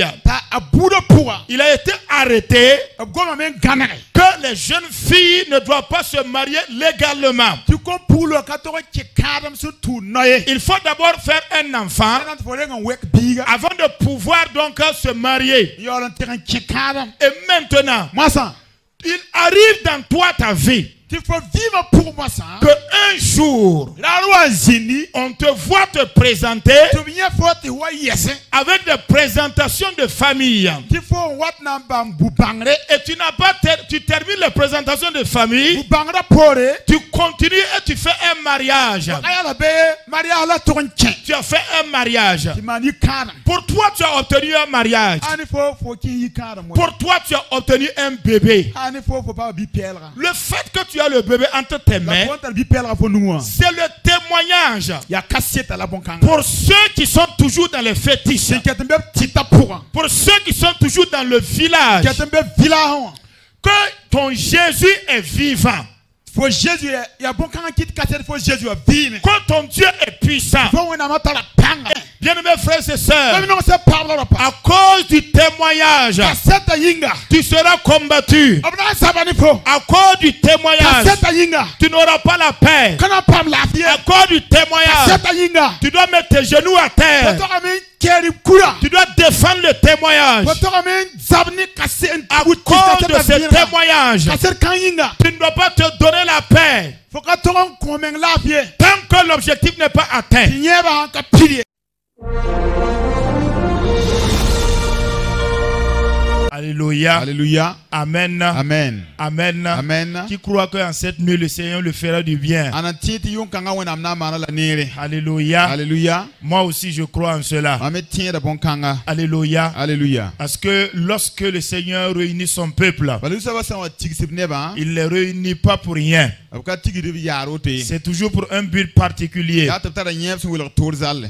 famille. Il a été arrêté que les jeunes filles ne doivent pas se marier légalement. Il faut d'abord faire un enfant avant de pouvoir donc se marier. Et maintenant, il arrive dans toi ta vie que un jour on te voit te présenter avec des présentations de famille et tu termines les présentations de famille, tu continues et tu fais un mariage. Tu as fait un mariage. Pour toi tu as obtenu un mariage. Pour toi tu as obtenu un bébé. Le fait que tu as le bébé entre tes mains, c'est le témoignage pour ceux qui sont toujours dans les fétiches, pour ceux qui sont toujours dans le village, que ton Jésus est vivant. Quand ton Dieu est puissant. Bien-aimés frères et sœurs, à cause du témoignage, tu seras combattu. À cause du témoignage, tu n'auras pas la paix. À cause du témoignage, tu dois mettre tes genoux à terre. Tu dois défendre le témoignage. À cause de ce témoignage, tu ne dois pas te donner la paix tant que l'objectif n'est pas atteint. Alléluia. Alléluia. Amen. Amen. Amen. Amen. Qui croit qu'en cette nuit le Seigneur le fera du bien. Alléluia. Alléluia. Moi aussi je crois en cela. Alléluia. Alléluia. Parce que lorsque le Seigneur réunit son peuple, il ne les réunit pas pour rien. C'est toujours pour un but particulier.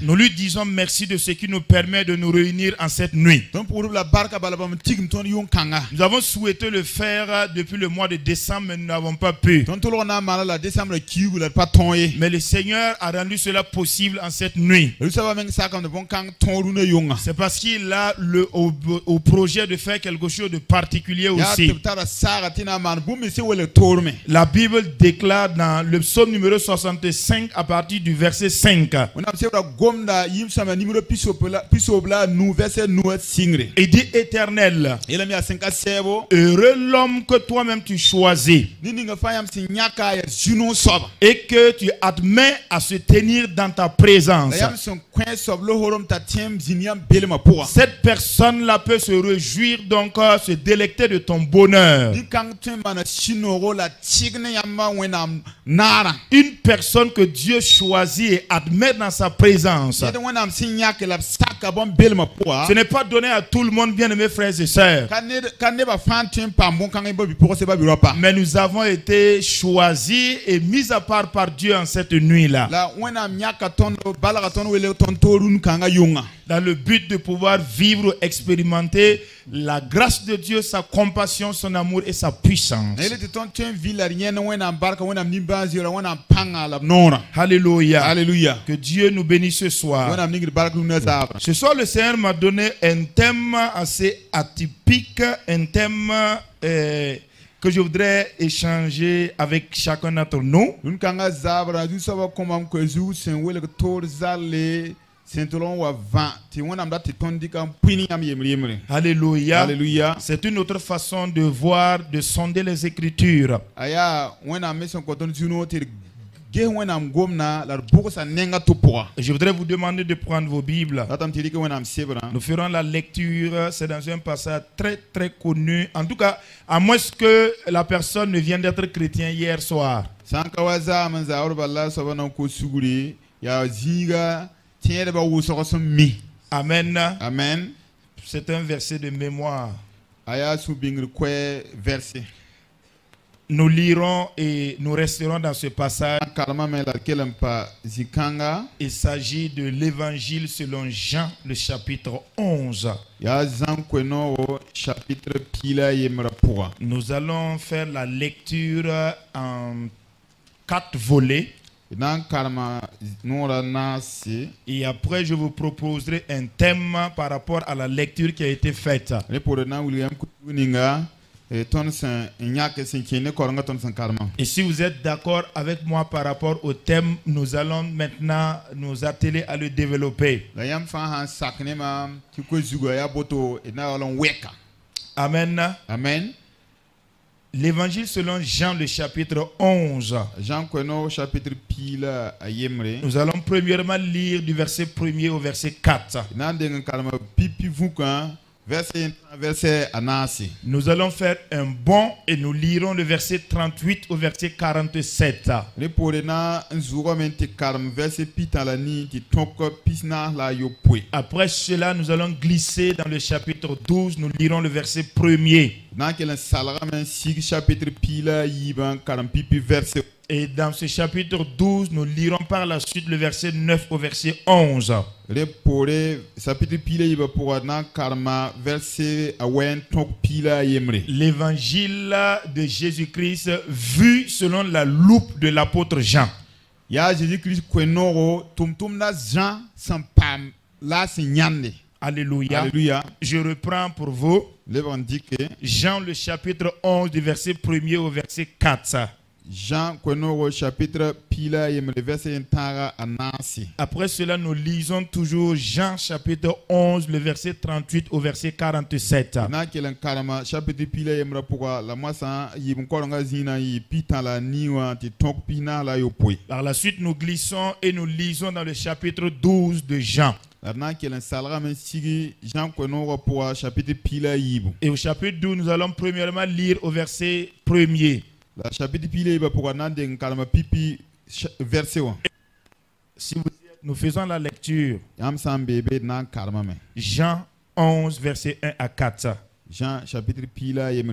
Nous lui disons merci de ce qui nous permet de nous réunir en cette nuit. Nous avons souhaité le faire depuis le mois de décembre, mais nous n'avons pas pu. Mais le Seigneur a rendu cela possible en cette nuit. C'est parce qu'il a au projet de faire quelque chose de particulier aussi. La Bible déclare dans le psaume numéro 65 à partir du verset 5. Il dit Éternel, heureux l'homme que toi-même tu choisis et que tu admets à se tenir dans ta présence. Cette personne-là peut se réjouir, donc se délecter de ton bonheur. Une personne que Dieu choisit et admet dans sa présence. Ce n'est pas donné à tout le monde, bien aimés frères et sœurs. Mais nous avons été choisis et mis à part par Dieu en cette nuit-là. Dans le but de pouvoir vivre, expérimenter la grâce de Dieu, sa compassion, son amour et sa puissance. Alléluia. Alléluia. Que Dieu nous bénisse ce soir. Ce soir, le Seigneur m'a donné un thème assez atypique, un thème que je voudrais échanger avec chacun d'entre nous. Alléluia. Alléluia. C'est une autre façon de voir, de sonder les Écritures. Je voudrais vous demander de prendre vos Bibles. Nous ferons la lecture. C'est dans un passage très très connu. En tout cas, à moins que la personne ne vienne d'être chrétien hier soir. Amen. Amen. C'est un verset de mémoire. Nous lirons et nous resterons dans ce passage. Il s'agit de l'évangile selon Jean, le chapitre 11. Nous allons faire la lecture en 4 volets. Et après, je vous proposerai un thème par rapport à la lecture qui a été faite. Et si vous êtes d'accord avec moi par rapport au thème, nous allons maintenant nous atteler à le développer. Amen. Amen. L'évangile selon Jean, le chapitre 11. Nous allons premièrement lire du verset 1er au verset 4. Nous allons faire un bond et nous lirons le verset 38 au verset 47. Après cela, nous allons glisser dans le chapitre 12. Nous lirons le verset 1er. Et dans ce chapitre 12, nous lirons par la suite le verset 9 au verset 11. L'évangile de Jésus-Christ vu selon la loupe de l'apôtre Jean. Alléluia. Alléluia. Je reprends pour vous. Jean le chapitre 11 du verset 1er au verset 4. Jean chapitre verset. Après cela, nous lisons toujours Jean chapitre 11, le verset 38 au verset 47. Par la suite, nous glissons et nous lisons dans le chapitre 12 de Jean. Et au chapitre 12, nous allons premièrement lire au verset 1er. Si vous êtes, nous faisons la lecture. Jean 11, verset 1 à 4. Jean chapitre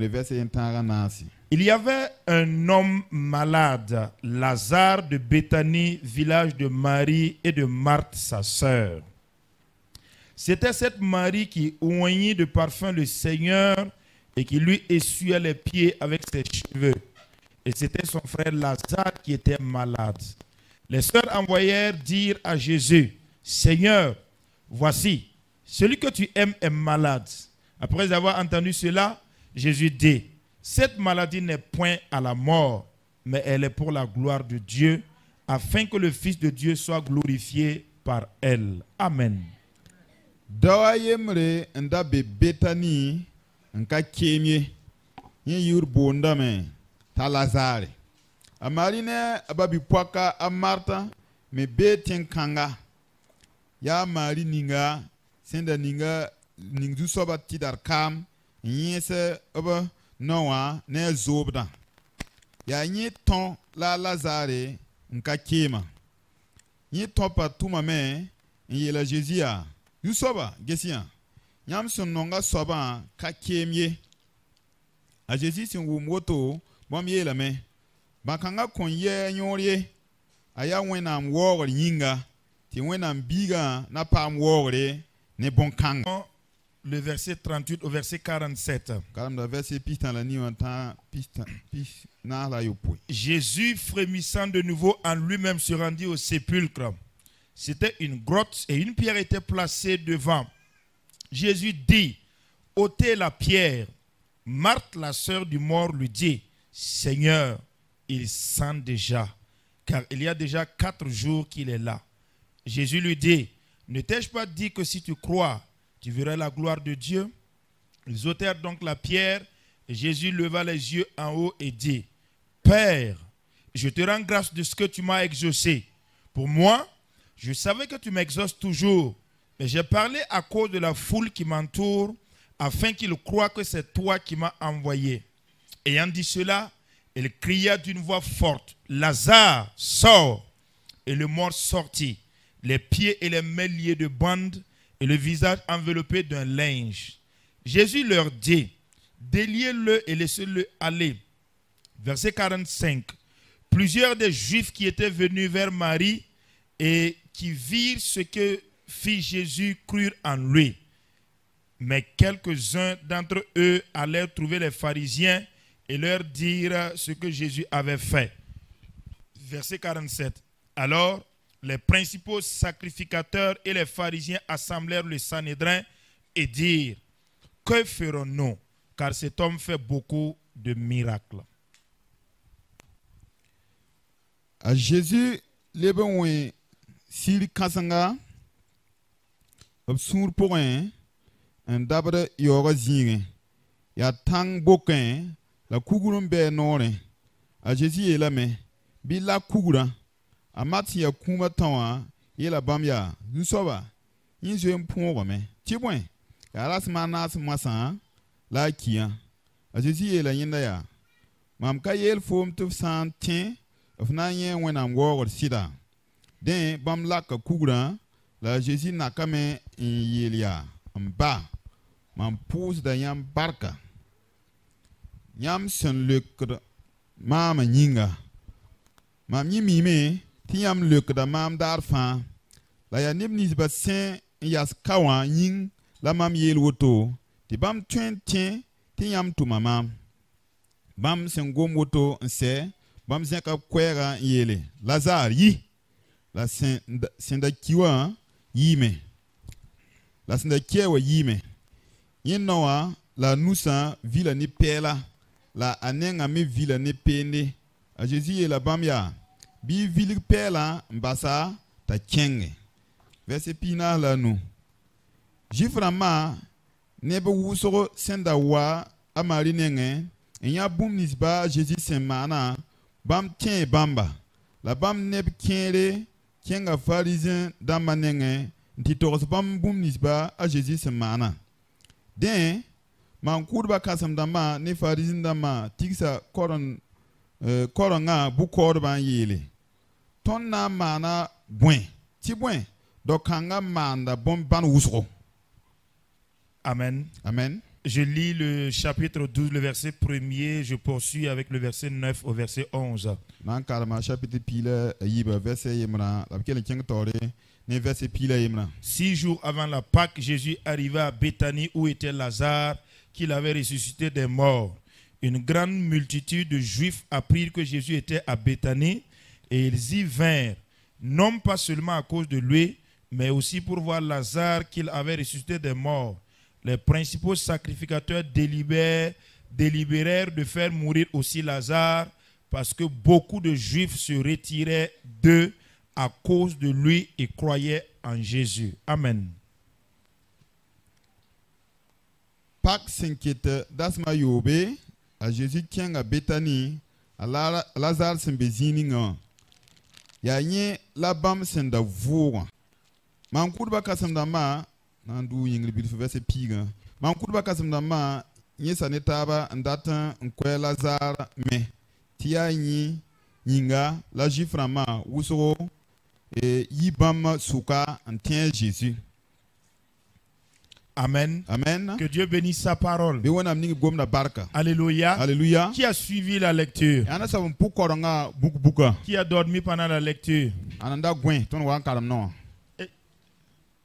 verset 1. Il y avait un homme malade, Lazare de Béthanie, village de Marie et de Marthe, sa sœur. C'était cette Marie qui oignit de parfum le Seigneur et qui lui essuya les pieds avec ses cheveux. Et c'était son frère Lazare qui était malade. Les sœurs envoyèrent dire à Jésus, « Seigneur, voici, celui que tu aimes est malade. » Après avoir entendu cela, Jésus dit, « Cette maladie n'est point à la mort, mais elle est pour la gloire de Dieu, afin que le Fils de Dieu soit glorifié par elle. » Amen. Lazare. Amarine ababi poaka amarta me beten kanga. Ya mari ninga senda ninga ningdu soba tidar kam nyese aba noa ne zobda. Ya nye ton la Lazare nka kema. Nye topa tuma me yela Jésus yu soba gesia. Nyam son nonga soba ka kemye. A Jésus sin wumoto bom yela me bakanga konye nyorye aya wenam wogre yinga ti wenam biga na pam wogre ne bonkanga. Le verset 38 au verset 47. Jésus, frémissant de nouveau en lui-même, se rendit au sépulcre. C'était une grotte et une pierre était placée devant. Jésus dit, ôtez la pierre. Marthe, la sœur du mort, lui dit, Seigneur, il sent déjà, car il y a déjà 4 jours qu'il est là. Jésus lui dit, ne t'ai-je pas dit que si tu crois, tu verras la gloire de Dieu? Ils ôtèrent donc la pierre, et Jésus leva les yeux en haut et dit, Père, je te rends grâce de ce que tu m'as exaucé. Pour moi, je savais que tu m'exauces toujours, mais j'ai parlé à cause de la foule qui m'entoure, afin qu'ils croient que c'est toi qui m'as envoyé. Ayant dit cela, il cria d'une voix forte, Lazare, sors! Et le mort sortit, les pieds et les mains liés de bandes, et le visage enveloppé d'un linge. Jésus leur dit, déliez-le et laissez-le aller. Verset 45. Plusieurs des Juifs qui étaient venus vers Marie et qui virent ce que fit Jésus crurent en lui. Mais quelques-uns d'entre eux allèrent trouver les pharisiens et leur dire ce que Jésus avait fait. Verset 47. Alors, les principaux sacrificateurs et les pharisiens assemblèrent le Sanhédrin et dirent: que ferons-nous? Car cet homme fait beaucoup de miracles. A Jésus leben sili kasanga absur poin en dabre yoga zinge ya tang bokin la kugurum be nore a Jésus elame bi la kugura amati ya kuma tawa yela bamya zusoba yinzo mpungo me tibwen ya rasmana masa la kia a Jésus ela yinda ya mam ka yel fom tuf san tin of na yen when am go sida den bam la ka kugura la Jésus na kame in yelia amba mam pous da yam barka yam sen lukd mama nyinga mam nyimi me ti yam lukda mam dar fa la ya nibnis ba sen yas kawa yin la mam yel woto ti bam 20 ti yam tu mamam bam sen gom woto nse bam sen ka kwera yele Lazare yi la senda kiwa yime la senda kiewa yime yin noa la nusa vila ni pela la anenga mi vila ni pende a Jésus la bamya bi vili pela mbasa ta kenge verset pina la nu jiframa nebe wusoro senda wa amari nenge enya bum nisba Jésus semana bam tien bamba la bam neb kere kenga pharisien damanenge nti toros bam bum nisba a Jésus semana den man kurba kasam dama ne pharisien dama tiksa koronga bu korban yele ton na mana buen ti buen do kanga manda bom ban wusro. Amen. Amen. Je lis le chapitre 12, le verset 1er, je poursuis avec le verset 9 au verset 11. chapitre pile verset yemra la kele keng tore ne verset pile yemra 6 jours avant la Pâque, Jésus arriva à Béthanie où était Lazare qu'il avait ressuscité des morts. Une grande multitude de Juifs apprirent que Jésus était à Béthanie et ils y vinrent, non pas seulement à cause de lui, mais aussi pour voir Lazare qu'il avait ressuscité des morts. Les principaux sacrificateurs délibérèrent de faire mourir aussi Lazare parce que beaucoup de Juifs se retiraient d'eux à cause de lui et croyaient en Jésus. Amen. Pâques s'inquiète d'asma yobe à Jésus tient à Béthanie à Lazare s'embézininga ya nye la bam senda voura man kurba kasam dama nandu yingli bil verset piga man kurba kasam dama nye sanetaba ndata nkwe Lazare me tia nyi nyinga la jiframa wusoro et yibam souka antien Jésus. Amen. Amen. Que Dieu bénisse sa parole. Alléluia. Alléluia. Qui a suivi la lecture? Qui a dormi pendant la lecture? Il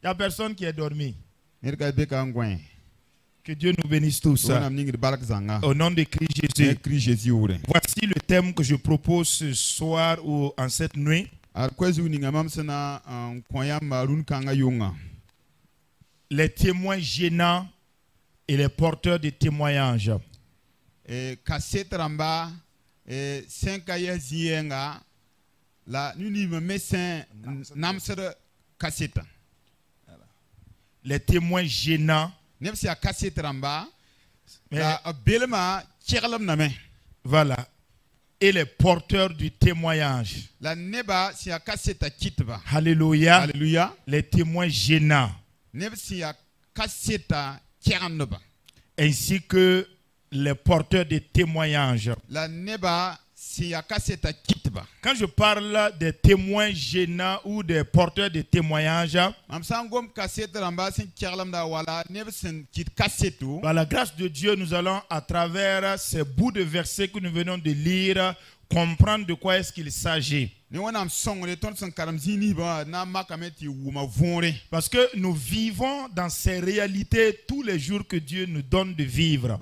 n'y a personne qui a dormi. Que Dieu nous bénisse tous. Au nom de Christ Jésus. Voici le thème que je propose ce soir ou en cette nuit. Les témoins gênants et les porteurs de témoignages. Les témoins gênants. Voilà. Et les porteurs du témoignage. Alléluia. Alléluia. Les témoins gênants. Ainsi que les porteurs de témoignages. Quand je parle des témoins gênants ou des porteurs de témoignages, par la grâce de Dieu, nous allons à travers ces bouts de versets que nous venons de lire comprendre de quoi est-ce qu'il s'agit. Parce que nous vivons dans ces réalités tous les jours que Dieu nous donne de vivre.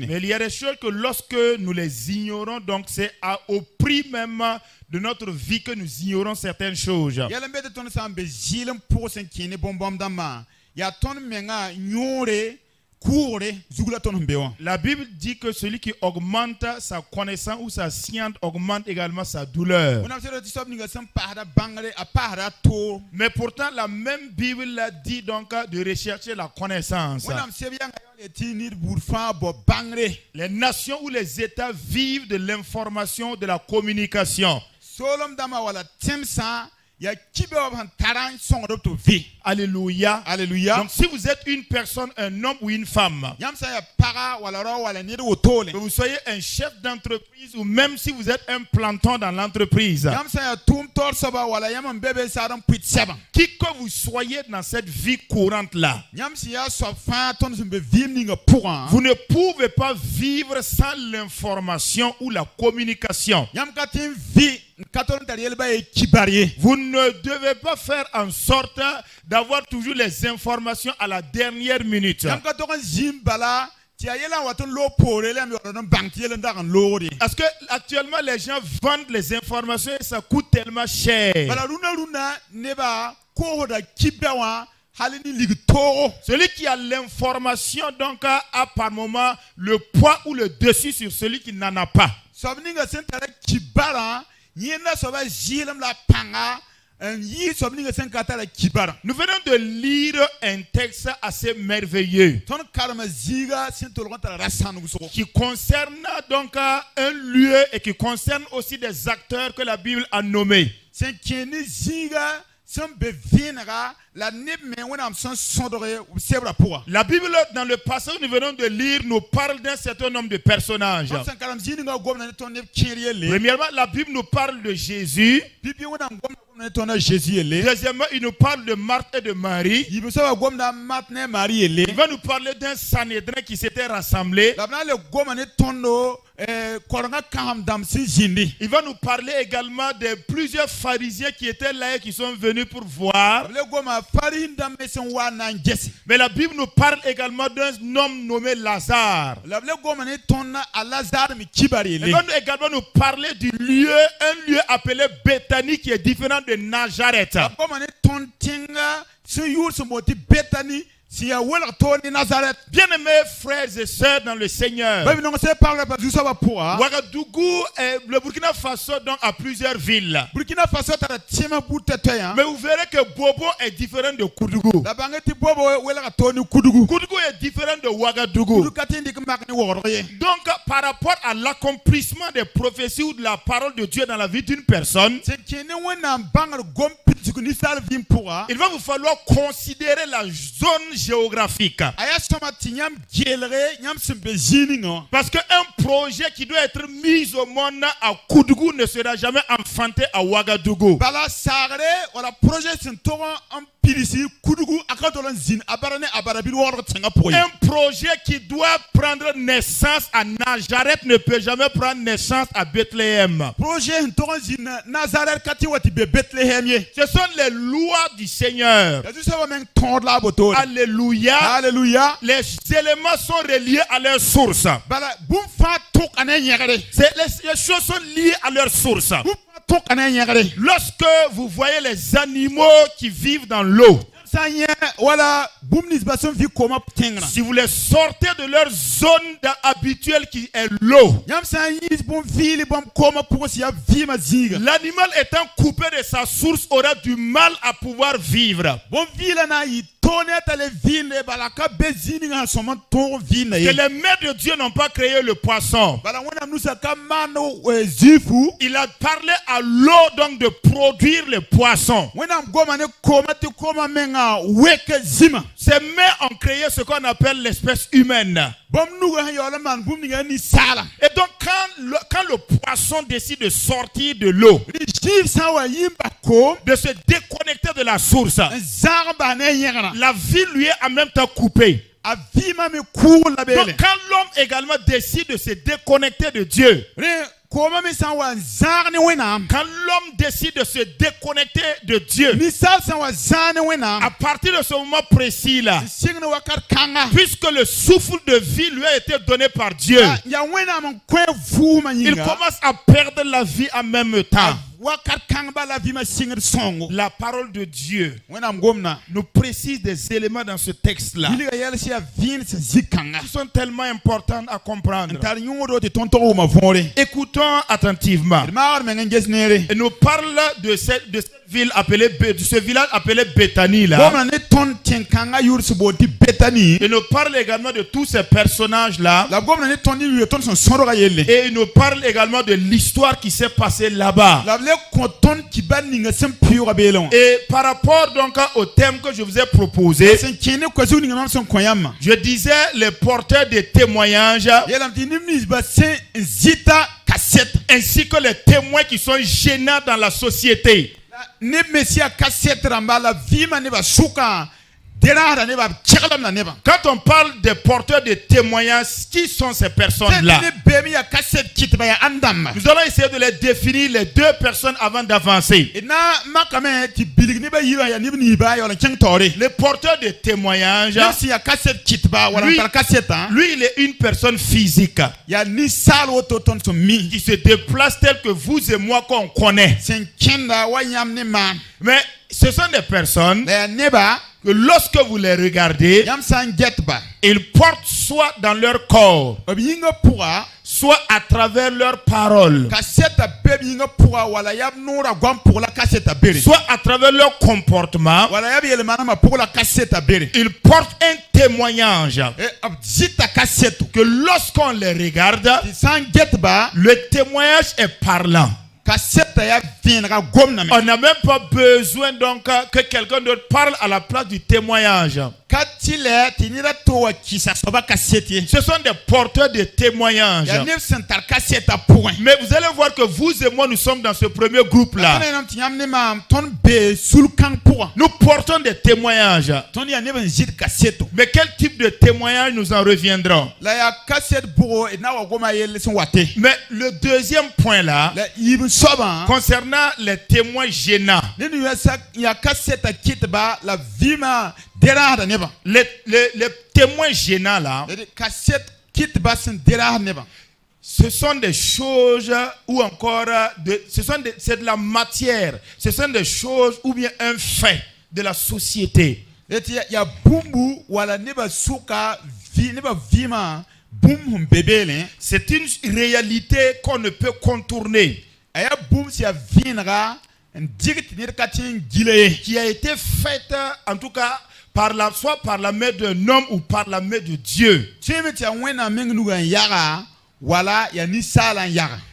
Mais il y a des choses que lorsque nous les ignorons, donc c'est au prix même de notre vie que nous ignorons certaines choses. La Bible dit que celui qui augmente sa connaissance ou sa science augmente également sa douleur. Mais pourtant la même Bible dit donc de rechercher la connaissance. Les nations ou les États vivent de l'information, de la communication. Alléluia. Alléluia. Donc si vous êtes une personne, un homme ou une femme, que vous soyez un chef d'entreprise ou même si vous êtes un planton dans l'entreprise, qui que vous soyez dans cette vie courante là, vous ne pouvez pas vivre sans l'information ou la communication. Vous ne devez pas faire en sorte d'avoir toujours les informations à la dernière minute. Parce que actuellement les gens vendent les informations et ça coûte tellement cher. Celui qui a l'information donc a par moment le poids ou le dessus sur celui qui n'en a pas. Nous venons de lire un texte assez merveilleux qui concerne donc un lieu et qui concerne aussi des acteurs que la Bible a nommés. La Bible, dans le passage que nous venons de lire, nous parle d'un certain nombre de personnages. Premièrement, la Bible nous parle de Jésus. Deuxièmement, il nous parle de Marthe et de Marie. Il va nous parler d'un Sanhédrin qui s'était rassemblé. Il va nous parler également de plusieurs pharisiens qui étaient là et qui sont venus pour voir. Mais la Bible nous parle également d'un homme nommé Lazare. Il va également nous parler du lieu, un lieu appelé Béthanie qui est différent de Nazareth. Bien-aimés frères et sœurs dans le Seigneur, Ouagadougou, le Burkina Faso donc a plusieurs villes. Mais vous verrez que Bobo est différent de Koudougou. Koudougou est différent de Ouagadougou. Donc par rapport à l'accomplissement des prophéties ou de la parole de Dieu dans la vie d'une personne, il va vous falloir considérer la zone géographique. Parce qu'un projet qui doit être mis au monde à Koudougou ne sera jamais enfanté à Ouagadougou. Un projet qui doit prendre naissance à Nazareth ne peut jamais prendre naissance à Bethléem. Ce sont les lois du Seigneur. Alléluia. Alléluia. Les éléments sont reliés à leur source. Les choses sont liées à leur source. Lorsque vous voyez les animaux qui vivent dans l'eau, si vous les sortez de leur zone habituelle qui est l'eau, l'animal étant coupé de sa source aura du mal à pouvoir vivre. Que les mains de Dieu n'ont pas créé le poisson. Il a parlé à l'eau donc de produire le poisson. Ces mains ont créé ce qu'on appelle l'espèce humaine. Et donc quand le poisson décide de sortir de l'eau, de se déconnecter de la source, la vie lui est en même temps coupée. Donc quand l'homme également décide de se déconnecter de Dieu, Quand l'homme décide de se déconnecter de Dieu, à partir de ce moment précis là, puisque le souffle de vie lui a été donné par Dieu, il commence à perdre la vie en même temps. La parole de Dieu nous précise des éléments dans ce texte-là qui sont tellement importants à comprendre. Écoutons attentivement. Et nous parle de cette ville appelée, de ce village appelé Béthanie là. Et nous parle également de tous ces personnages là. Et il nous parle également de l'histoire qui s'est passée là-bas. Et par rapport donc au thème que je vous ai proposé, je disais les porteurs de témoignages ainsi que les témoins qui sont gênants dans la société. Quand on parle des porteurs de témoignages, qui sont ces personnes-là? Nous allons essayer de les définir, les deux personnes, avant d'avancer. Le porteur de témoignages, lui, il est une personne physique qui se déplace tel que vous et moi qu'on connaît. Mais ce sont des personnes que lorsque vous les regardez, ils portent soit dans leur corps, soit à travers leurs paroles, soit à travers leur comportement. Ils portent un témoignage que lorsqu'on les regarde, le témoignage est parlant. On n'a même pas besoin donc que quelqu'un d'autre parle à la place du témoignage. Ce sont des porteurs de témoignages. Mais vous allez voir que vous et moi, nous sommes dans ce premier groupe-là. Nous portons des témoignages. Mais quel type de témoignage nous en reviendrons? Mais le deuxième point là, concernant les témoins gênants, les témoins gênants là, ce sont des choses ou encore c'est de la matière, ce sont des choses ou bien un fait de la société. C'est une réalité qu'on ne peut contourner, qui a été faite en tout cas soit par la main d'un homme ou par la main de Dieu.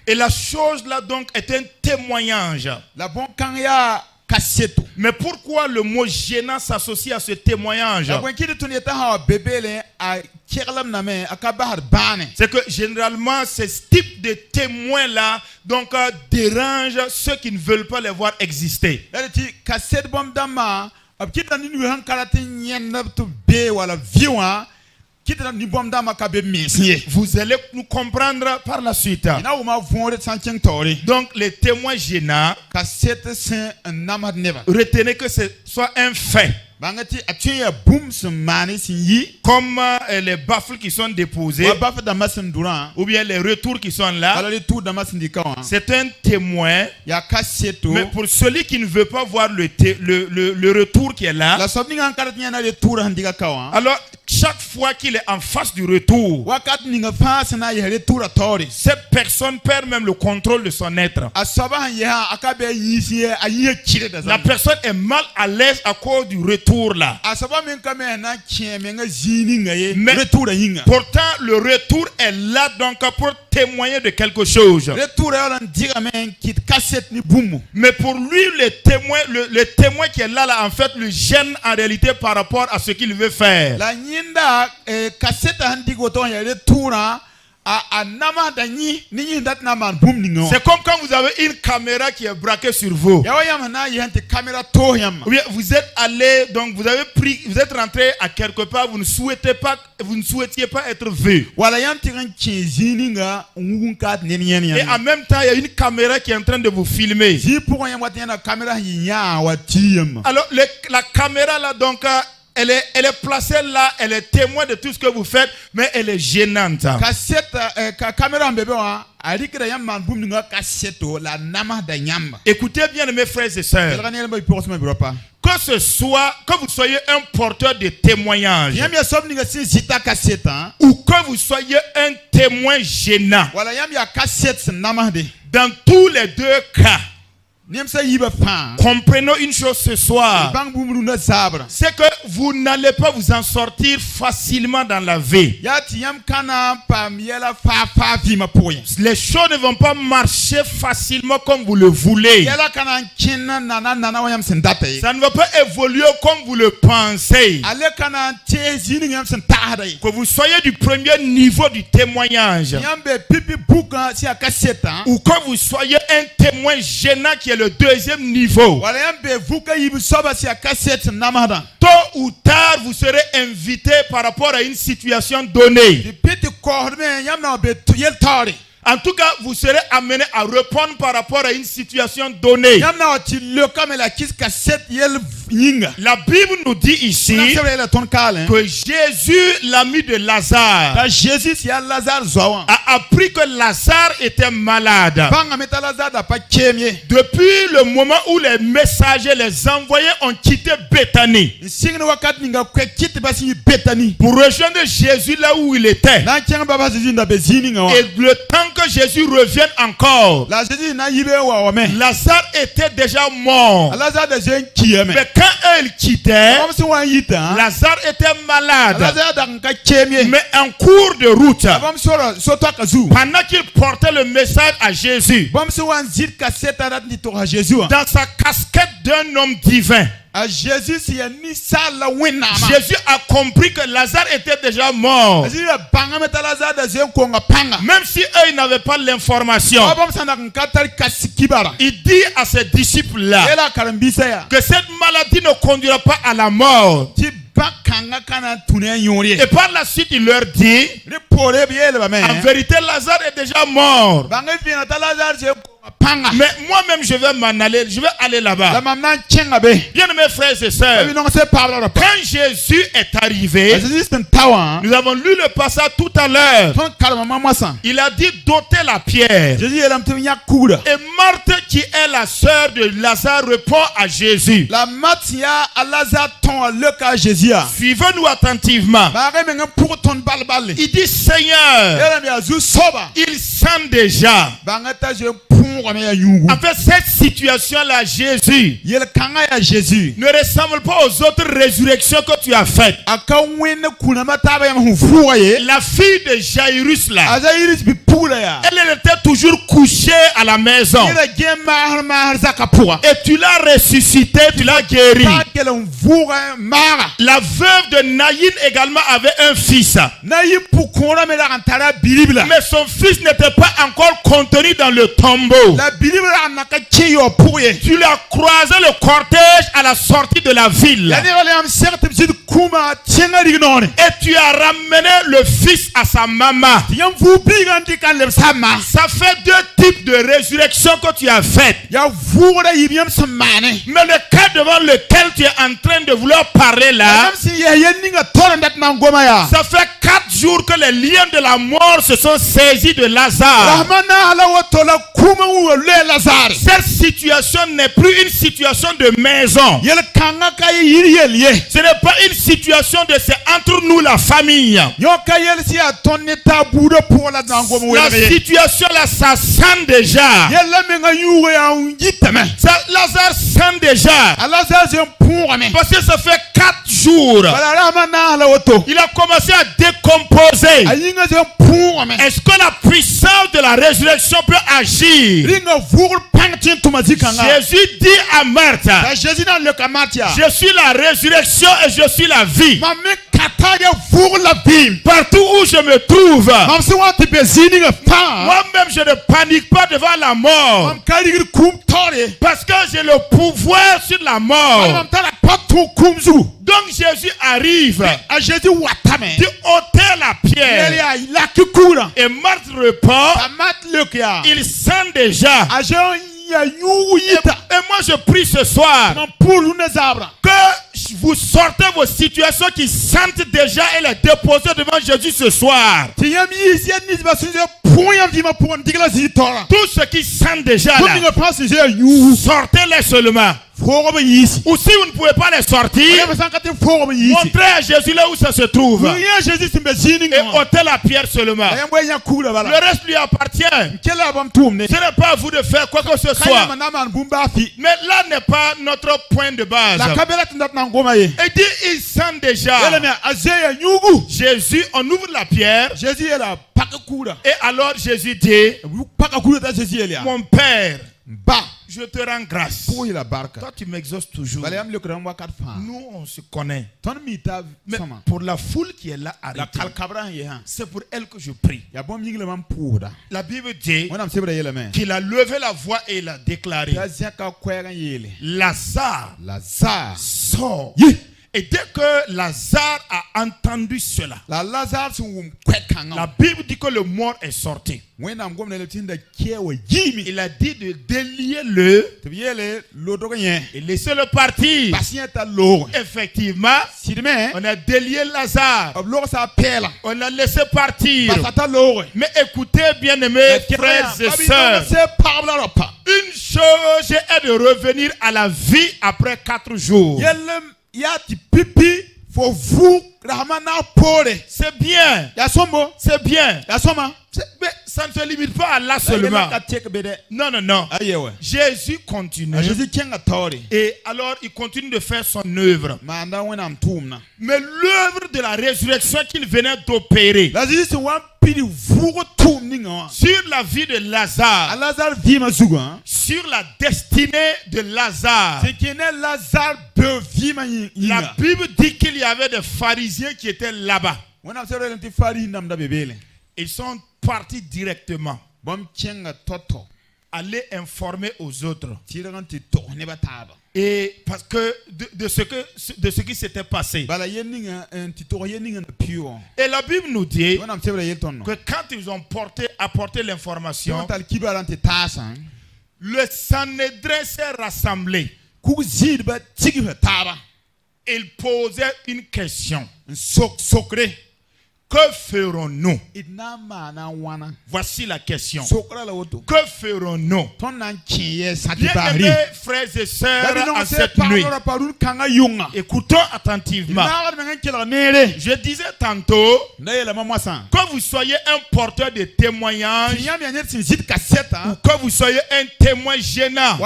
Et la chose là donc est un témoignage. Mais pourquoi le mot gênant s'associe à ce témoignage? C'est que généralement ce type de témoins là donc dérange ceux qui ne veulent pas les voir exister. Vous allez nous comprendre par la suite. Donc les témoins gênants, retenez que ce soit un fait. Comme les baffles qui sont déposés ou bien les retours qui sont là, c'est un témoin. Mais pour celui qui ne veut pas voir le retour qui est là, alors chaque fois qu'il est en face du retour, cette personne perd même le contrôle de son être. La personne est mal à l'aise à cause du retour là. Mais pourtant le retour est là donc pour témoigner de quelque chose. Mais pour lui le témoin qui est là en fait le gêne en réalité par rapport à ce qu'il veut faire. C'est comme quand vous avez une caméra qui est braquée sur vous. Vous êtes allé, donc vous avez pris, vous êtes rentré à quelque part, vous ne souhaitiez pas être vu. Et en même temps, il y a une caméra qui est en train de vous filmer. Alors la caméra là, donc elle est placée là, elle est témoin de tout ce que vous faites, mais elle est gênante. Écoutez bien mes frères et sœurs. Que ce soit, que vous soyez un porteur de témoignage ou que vous soyez un témoin gênant, dans tous les deux cas, comprenons une chose ce soir, c'est que vous n'allez pas vous en sortir facilement dans la vie. Les choses ne vont pas marcher facilement comme vous le voulez. Ça ne va pas évoluer comme vous le pensez. Que vous soyez du premier niveau du témoignage ou que vous soyez un témoin gênant qui est le deuxième niveau, tôt ou tard vous serez invité par rapport à une situation donnée. En tout cas, vous serez amené à répondre par rapport à une situation donnée. La Bible nous dit ici que Jésus, l'ami de Lazare, a appris que Lazare était malade. Depuis le moment où les messagers, les envoyés ont quitté Béthanie pour rejoindre Jésus là où il était. Et le temps que Jésus revienne encore, Lazare était déjà mort. Mais quand ils quittaient, Lazare était malade. Mais en cours de route, pendant qu'il portait le message à Jésus, dans sa casquette d'un homme divin, Jésus a compris que Lazare était déjà mort. Même si eux ils n'avaient pas l'information, il dit à ses disciples là que cette maladie ne conduira pas à la mort. Et par la suite il leur dit, en vérité Lazare est déjà mort, mais moi-même je vais m'en aller, je vais aller là-bas. Bien mes frères et sœurs, quand Jésus est arrivé, nous avons lu le passage tout à l'heure. Il a dit d'ôter la pierre. Et Marthe, qui est la sœur de Lazare, répond à Jésus. Suivez-nous attentivement. Il dit, Seigneur, il sent déjà. En fait, cette situation-là, Jésus ne ressemble pas aux autres résurrections que tu as faites. La fille de Jairus là, elle était toujours couchée à la maison. Et tu l'as ressuscité, tu l'as guéri. La veuve de Naïn également avait un fils. Mais son fils n'était pas encore contenu dans le tombeau. Tu l'as croisé le cortège à la sortie de la ville. Et tu as ramené le fils à sa maman. Ça fait deux types de résurrection que tu as faites. Mais le cas devant lequel tu es en train de vouloir parler là, ça fait 4 jours que les liens de la mort se sont saisis de Lazare. Cette situation n'est plus une situation de maison. Ce n'est pas une situation de c'est entre nous la famille. La situation là, ça sent déjà. Lazare sent déjà. Parce que ça fait 4 jours. Il a commencé à décomposer. Est-ce que la puissance de la résurrection peut agir? Jésus dit à Marthe, je suis la résurrection et je suis la vie. Partout où je me trouve, moi-même je ne panique pas devant la mort. Parce que j'ai le pouvoir sur la mort. Donc Jésus arrive, dit ôtez la pierre. Et Marthe répond, il sent déjà. Et moi je prie ce soir que vous sortez vos situations qui sentent déjà et les déposez devant Jésus ce soir. Tout ce qui sent déjà là, sortez-les seulement. Ou si vous ne pouvez pas les sortir, montrez à Jésus là où ça se trouve. Et ôtez la pierre seulement. Le reste lui appartient. Ce n'est pas à vous de faire quoi que ce soit. Mais là n'est pas notre point de base. Et dit, il sent déjà. Jésus, on ouvre la pierre. Et alors Jésus dit, mon Père, je te rends grâce. Toi tu m'exauces toujours. Nous on se connaît. Mais pour la foule qui est là arrêtée, c'est pour elle que je prie. La Bible dit qu'il a levé la voix et il a déclaré, Lazare sort. Et dès que Lazare a entendu cela, la Bible dit que le mort est sorti. Il a dit de délier-le et laisser-le partir. Effectivement, on a délié Lazare. On l'a laissé partir. Mais écoutez, bien-aimés frères et sœurs, une chose est de revenir à la vie après 4 jours. C'est bien. C'est bien. Mais ça ne se limite pas à là seulement. Non, non, non. Jésus continue. Et alors il continue de faire son œuvre. Mais l'œuvre de la résurrection qu'il venait d'opérer sur la vie de Lazare, sur la destinée de Lazare, la Bible dit qu'il y avait des pharisiens qui étaient là-bas. Ils sont partis directement aller informer aux autres. Et parce que de ce qui s'était passé. Et la Bible nous dit que quand ils ont apporté l'information, le Sanhédrin s'est rassemblé. Il posait une question. Que ferons-nous? Voici la question. Que ferons-nous? Bien-aimés frères et sœurs, en cette nuit, écoutons attentivement. Je disais tantôt que vous soyez un porteur de témoignage ou que vous soyez un témoin gênant,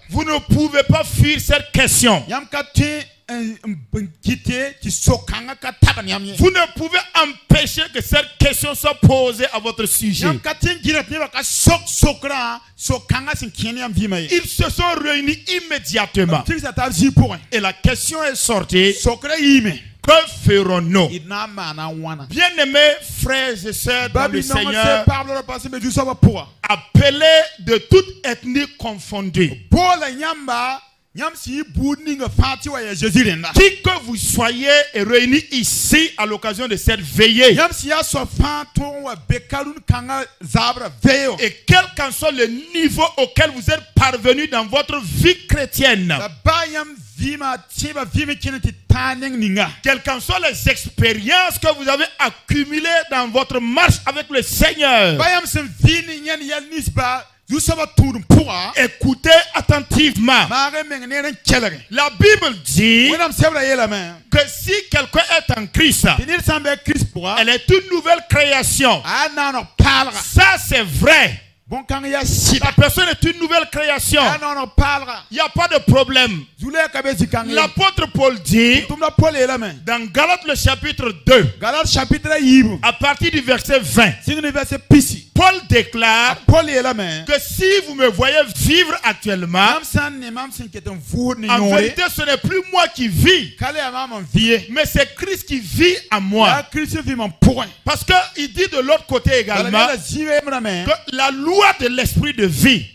vous ne pouvez pas fuir cette question. Vous ne pouvez empêcher que cette question soit posée à votre sujet. Ils se sont réunis immédiatement. Et la question est sortie. Que ferons-nous? Bien-aimés frères et sœurs dans le Seigneur, appelés de toute ethnie confondue, qui que vous soyez réunis ici à l'occasion de cette veillée, et quel qu'en soit le niveau auquel vous êtes parvenus dans votre vie chrétienne, quelles qu'en soient les expériences que vous avez accumulées dans votre marche avec le Seigneur, écoutez attentivement. La Bible dit que si quelqu'un est en Christ, elle est une nouvelle création. Ça c'est vrai. La personne est une nouvelle création. Il n'y a pas de problème. L'apôtre Paul dit dans Galates le chapitre 2, à partir du verset 20, Paul déclare que si vous me voyez vivre actuellement, en vérité ce n'est plus moi qui vis, mais c'est Christ qui vit en moi. Parce qu'il dit de l'autre côté également que la loi de l'esprit de vie,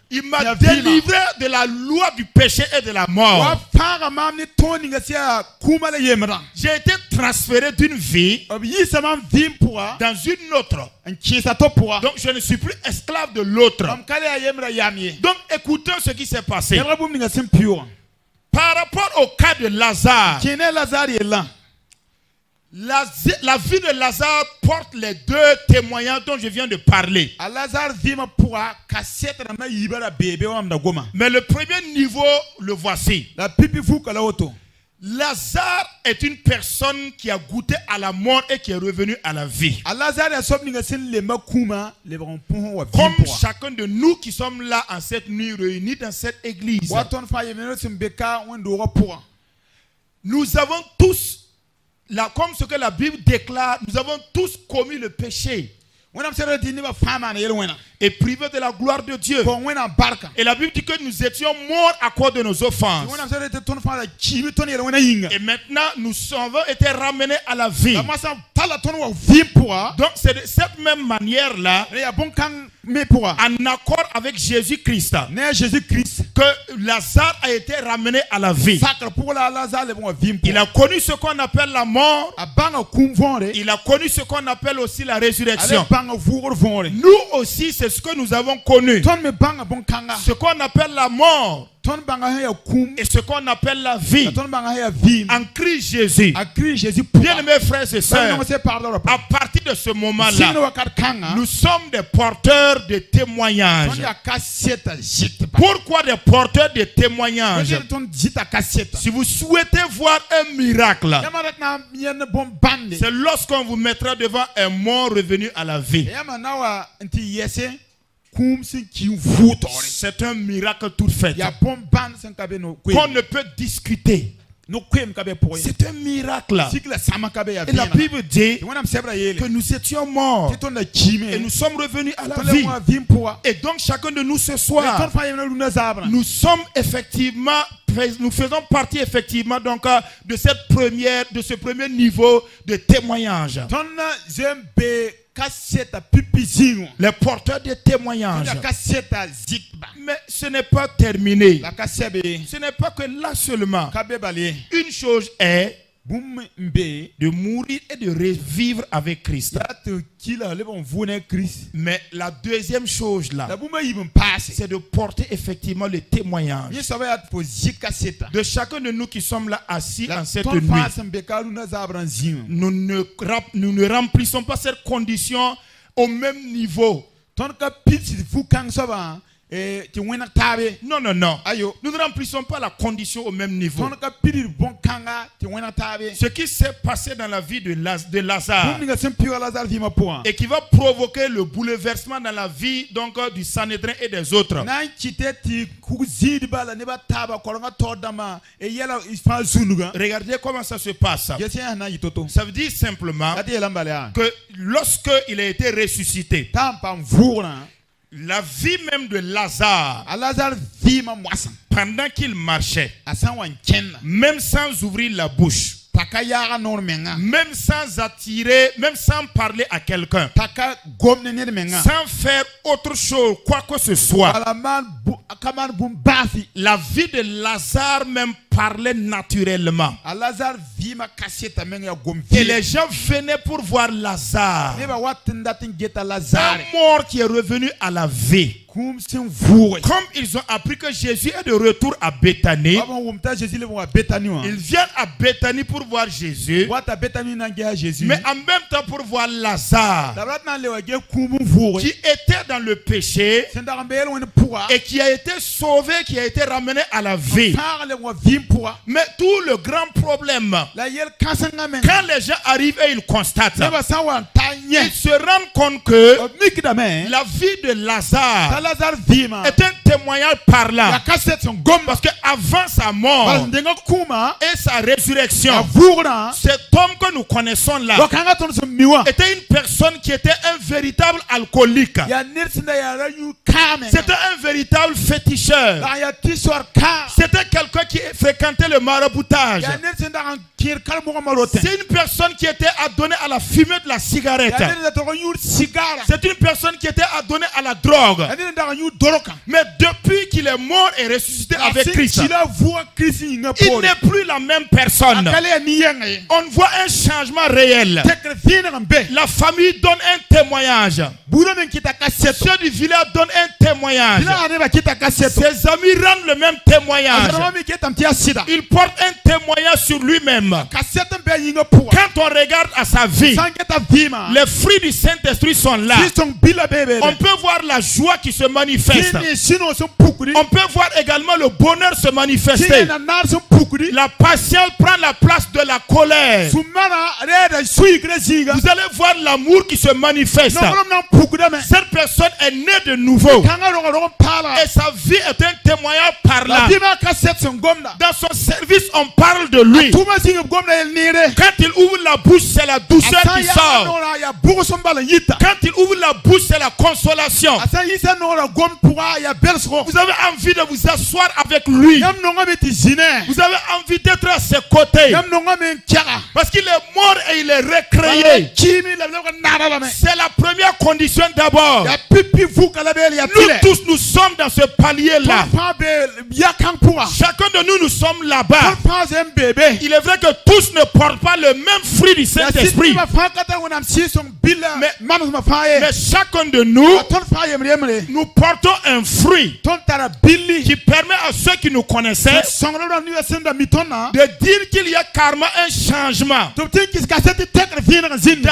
il m'a délivré de la loi du péché et de la mort. J'ai été transféré d'une vie dans une autre. Donc je ne suis plus esclave de l'autre. Donc écoutons ce qui s'est passé. Par rapport au cas de Lazare, la vie de Lazare porte les deux témoignages dont je viens de parler. Mais le premier niveau, le voici. Lazare est une personne qui a goûté à la mort et qui est revenue à la vie. Comme chacun de nous qui sommes là en cette nuit réunis dans cette église. Nous avons tous, comme ce que la Bible déclare, nous avons tous commis le péché et privé de la gloire de Dieu. Et la Bible dit que nous étions morts à cause de nos offenses. Et maintenant, nous avons été ramenés à la vie. Donc, c'est de cette même manière-là, en accord avec Jésus-Christ, que Lazare a été ramené à la vie. Il a connu ce qu'on appelle la mort. Il a connu ce qu'on appelle aussi la résurrection. Nous aussi, c'est ce que nous avons connu. Ce qu'on appelle la mort et ce qu'on appelle la vie en Christ Jésus. Bien aimés frères et sœurs, à partir de ce moment-là, nous sommes des porteurs de témoignages. Pourquoi des porteurs de témoignages? Si vous souhaitez voir un miracle, c'est lorsqu'on vous mettra devant un mort revenu à la vie. C'est un miracle tout fait qu'on ne peut discuter. C'est un miracle. Et la Bible dit que nous étions morts et nous sommes revenus à la vie. Et donc chacun de nous ce soir, nous sommes effectivement, nous faisons partie effectivement donc de ce premier niveau de témoignage. Les porteurs de témoignages. Mais ce n'est pas terminé. Ce n'est pas que là seulement. Une chose est de mourir et de revivre avec Christ. Mais la deuxième chose là, c'est de porter effectivement le témoignage de chacun de nous qui sommes là assis en cette nuit. Nous ne remplissons pas cette condition au même niveau. Non, non, non. Nous ne remplissons pas la condition au même niveau. Ce qui s'est passé dans la vie de Lazare et qui va provoquer le bouleversement dans la vie donc, du Sanhédrin et des autres. Regardez comment ça se passe. Ça veut dire simplement que lorsqu'il a été ressuscité, la vie même de Lazare, pendant qu'il marchait, même sans ouvrir la bouche, même sans attirer, même sans parler à quelqu'un, sans faire autre chose, quoi que ce soit, la vie de Lazare même parlait naturellement. Et les gens venaient pour voir Lazare, un mort qui est revenu à la vie. Comme ils ont appris que Jésus est de retour à Béthanie, ils viennent à Béthanie pour voir Jésus, mais en même temps pour voir Lazare, qui était dans le péché et qui a été sauvé, qui a été ramené à la vie. Mais tout le grand problème, quand les gens arrivent et ils constatent ils se rendent compte que la vie de Lazare est un témoignage parlant. Parce qu'avant sa mort et sa résurrection, cet homme que nous connaissons là était une personne qui était un véritable alcoolique. C'était un véritable féticheur. C'était quelqu'un qui fréquentait le maraboutage. C'est une personne qui était adonnée à la fumée de la cigarette. C'est une personne qui était adonnée à la drogue. Mais depuis qu'il est mort et ressuscité avec Christ, il n'est plus la même personne. On voit un changement réel. La famille donne un témoignage. Ceux du village donnent un témoignage. Ses amis rendent le même témoignage. Il porte un témoignage sur lui-même. Quand on regarde à sa vie, les fruits du Saint-Esprit sont là. On peut voir la joie qui se manifeste. On peut voir également le bonheur se manifester. La patience prend la place de la colère. Vous allez voir l'amour qui se manifeste. Cette personne est née de nouveau. Et sa vie est un témoignage parlant. Dans son service, on parle de lui. Quand il ouvre la bouche, c'est la douceur qui sort. Quand il ouvre la bouche, c'est la consolation. Vous avez envie de vous asseoir avec lui. Vous avez envie d'être à ses côtés. Parce qu'il est mort et il est recréé. C'est la première condition d'abord. Nous tous, nous sommes dans ce palier-là. Chacun de nous, nous sommes là-bas. Il est vrai que tous ne portent pas le même fruit du Saint-Esprit. Mais chacun de nous, nous portons un fruit qui permet à ceux qui nous connaissaient de dire qu'il y a carrément un changement dans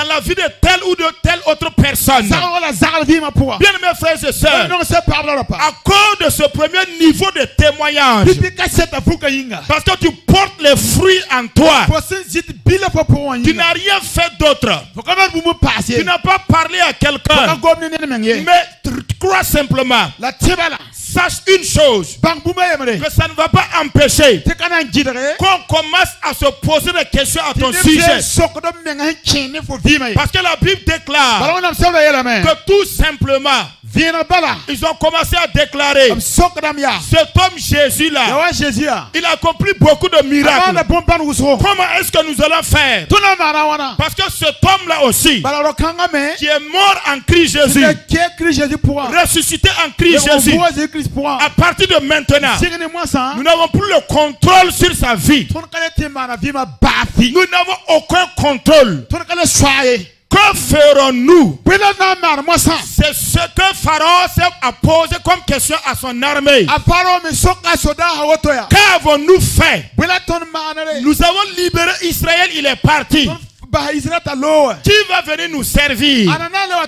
la vie de telle ou de telle autre personne. Bien mes frères et sœurs, à cause de ce premier niveau de témoignage, parce que tu portes les fruits en toi, tu n'as rien fait d'autre. Tu n'as pas parlé à quelqu'un, mais crois simplement. Sache une chose, que ça ne va pas empêcher qu'on commence à se poser des questions à ton sujet. Parce que la Bible déclare que tout simplement, ils ont commencé à déclarer, cet homme Jésus-là, il a accompli beaucoup de miracles. Comment est-ce que nous allons faire? Parce que cet homme-là aussi, qui est mort en Christ Jésus, ressuscité en Christ Jésus, à partir de maintenant, nous n'avons plus le contrôle sur sa vie. Nous n'avons aucun contrôle. Que ferons-nous? C'est ce que Pharaon a posé comme question à son armée. Qu'avons-nous fait? Nous avons libéré Israël, il est parti. Qui va venir nous servir?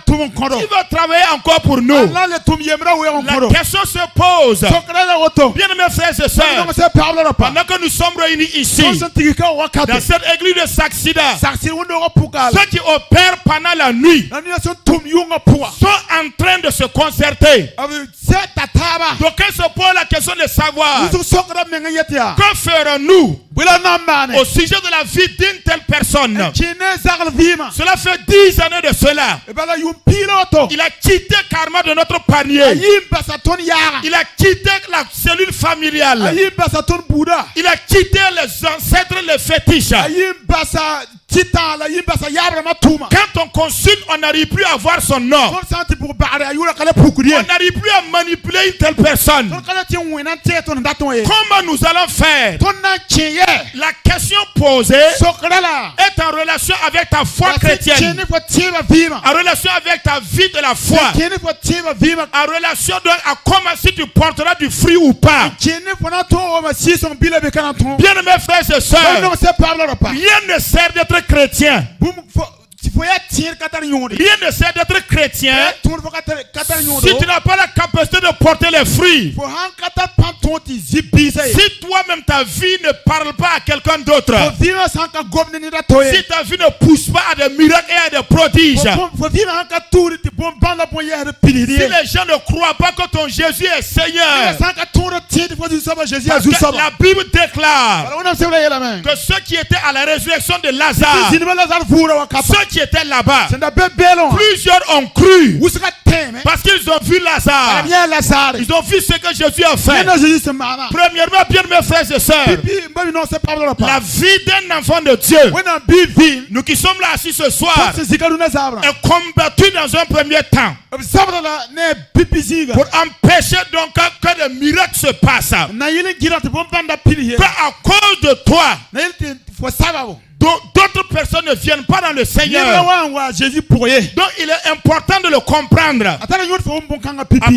Qui va travailler encore pour nous? La question se pose. Bien mes frères et sœurs, pendant que nous sommes réunis ici, dans cette église de Saxida, ceux qui opèrent pendant la nuit sont en train de se concerter. Donc quand se pose la question de savoir, que ferons-nous au sujet de la vie d'une telle personne? Cela fait 10 années de cela. Il a quitté carrément de notre panier. Il a quitté la cellule familiale. Il a quitté les ancêtres, les fétiches. Quand on consulte, on n'arrive plus à voir son nom. On n'arrive plus à manipuler une telle personne. Comment nous allons faire? La question posée est en relation avec ta foi chrétienne, en relation avec ta vie de la foi, en relation à comment si tu porteras du fruit ou pas. Bien mes frères et sœurs, rien ne sert d'être chrétien Rien ne sert d'être chrétien si tu n'as pas la capacité de porter les fruits. Si toi-même ta vie ne parle pas à quelqu'un d'autre, si ta vie ne pousse pas à des miracles et à des prodiges, si les gens ne croient pas que ton Jésus est Seigneur, parce que la Bible déclare que ceux qui étaient à la résurrection de Lazare, ceux qui étaient là-bas, plusieurs ont cru parce qu'ils ont vu Lazare. Ils ont vu ce que Jésus a fait. Premièrement, bien mes frères et sœurs, la vie d'un enfant de Dieu, nous qui sommes là assis ce soir, est combattue dans un premier temps pour empêcher donc que des miracles se passent. Qu'à cause de toi, d'autres personnes ne viennent pas dans le Seigneur. Donc il est important de le comprendre. À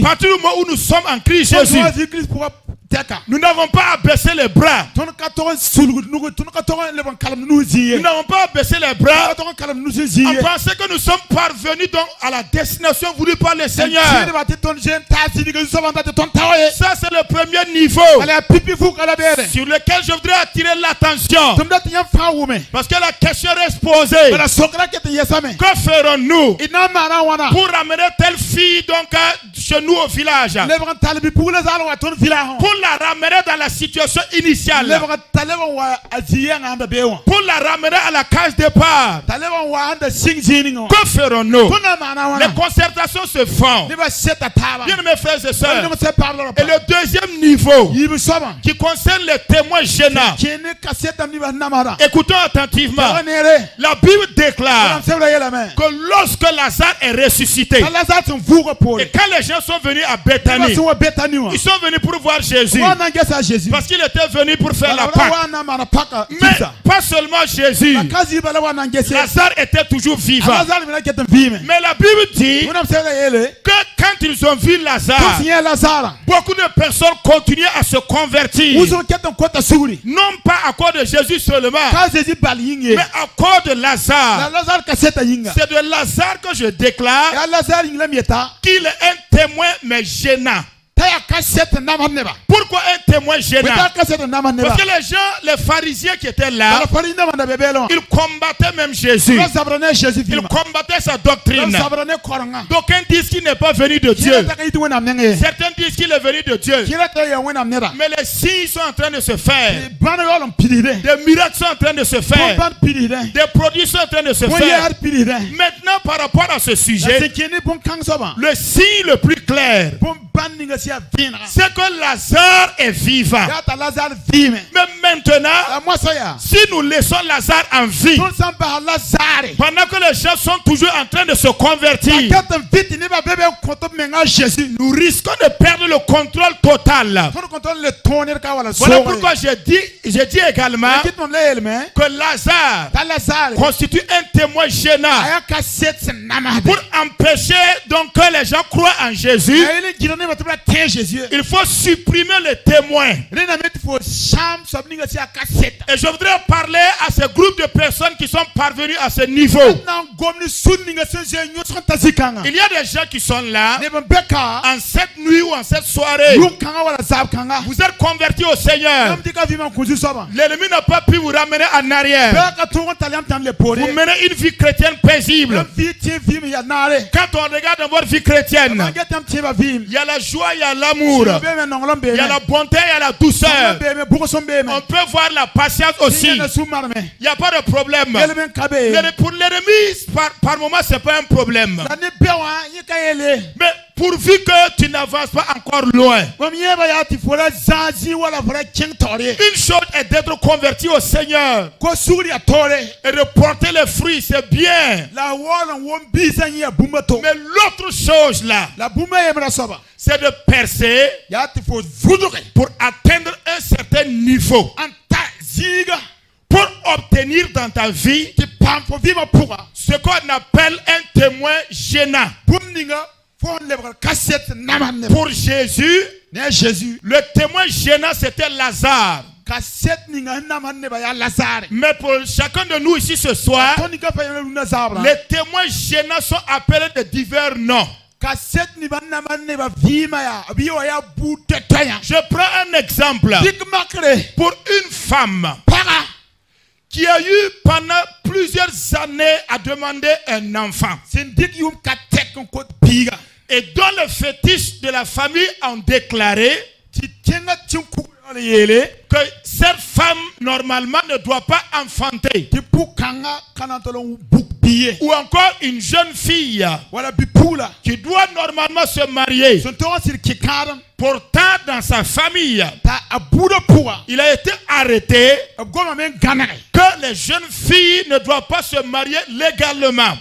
partir du moment où nous sommes en Christ Jésus, nous n'avons pas à baisser les bras. Nous n'avons pas à baisser les bras en pensant que nous sommes parvenus donc à la destination voulue par le Seigneur. Ça c'est le premier niveau sur lequel je voudrais attirer l'attention. Parce que la question reste posée. Que ferons-nous pour ramener telle fille donc chez nous au village? Pour la ramener dans la situation initiale. Pour la ramener à la case départ. Que ferons-nous? Les concertations se font. Bien mes frères et sœurs. Et le deuxième niveau qui concerne les témoins gênants. Écoutons attentivement. La Bible déclare que lorsque Lazare est ressuscité, et quand les gens sont venus à Bethanie, ils sont venus pour voir Jésus. Parce qu'il était venu pour faire la Pâque. Mais pas seulement Jésus. Lazare était toujours vivant. Mais la Bible dit que quand ils ont vu Lazare, beaucoup de personnes continuaient à se convertir. Non pas à cause de Jésus seulement, mais à cause de Lazare. C'est de Lazare que je déclare qu'il est un témoin mais gênant. Pourquoi un témoin gênant? Parce que les gens, les pharisiens qui étaient là, ils combattaient même Jésus. Ils combattaient sa doctrine. D'aucuns disent qu'il n'est pas venu de Dieu. Certains disent qu'il est venu de Dieu. Mais les signes sont en train de se faire. Des miracles sont en train de se faire. Des produits sont en train de se faire. Maintenant, par rapport à ce sujet, le signe le plus clair, c'est que Lazare est vivant. Mais maintenant, si nous laissons Lazare en vie, pendant que les gens sont toujours en train de se convertir, nous risquons de perdre le contrôle total. Voilà pourquoi j'ai dit également que Lazare constitue un témoin gênant pour empêcher donc que les gens croient en Jésus. Il faut supprimer les témoins. Et je voudrais parler à ce groupe de personnes qui sont parvenues à ce niveau. Il y a des gens qui sont là en cette nuit ou en cette soirée. Vous êtes convertis au Seigneur. L'ennemi n'a pas pu vous ramener en arrière. Vous menez une vie chrétienne paisible. Quand on regarde dans votre vie chrétienne, il y a la joie, il y a l'amour, il y a la bonté, il y a la douceur. On peut voir la patience aussi. Il n'y a pas de problème. Pour l'ennemi, par moment, ce n'est pas un problème. Mais pourvu que tu n'avances pas encore loin. Une chose est d'être converti au Seigneur et de porter les fruits, c'est bien. Mais l'autre chose là, c'est de percer pour atteindre un certain niveau, pour obtenir dans ta vie ce qu'on appelle un témoin gênant. Pour Jésus, le témoin gênant c'était Lazare. Mais pour chacun de nous ici ce soir, les témoins gênants sont appelés de divers noms. Je prends un exemple. Pour une femme qui a eu pendant plusieurs années à demander un enfant, et dont le fétiche de la famille ont déclaré que cette femme normalement ne doit pas enfanter. Ou encore une jeune fille qui doit normalement se marier. Pourtant, dans sa famille, il a été arrêté que les jeunes filles ne doivent pas se marier légalement.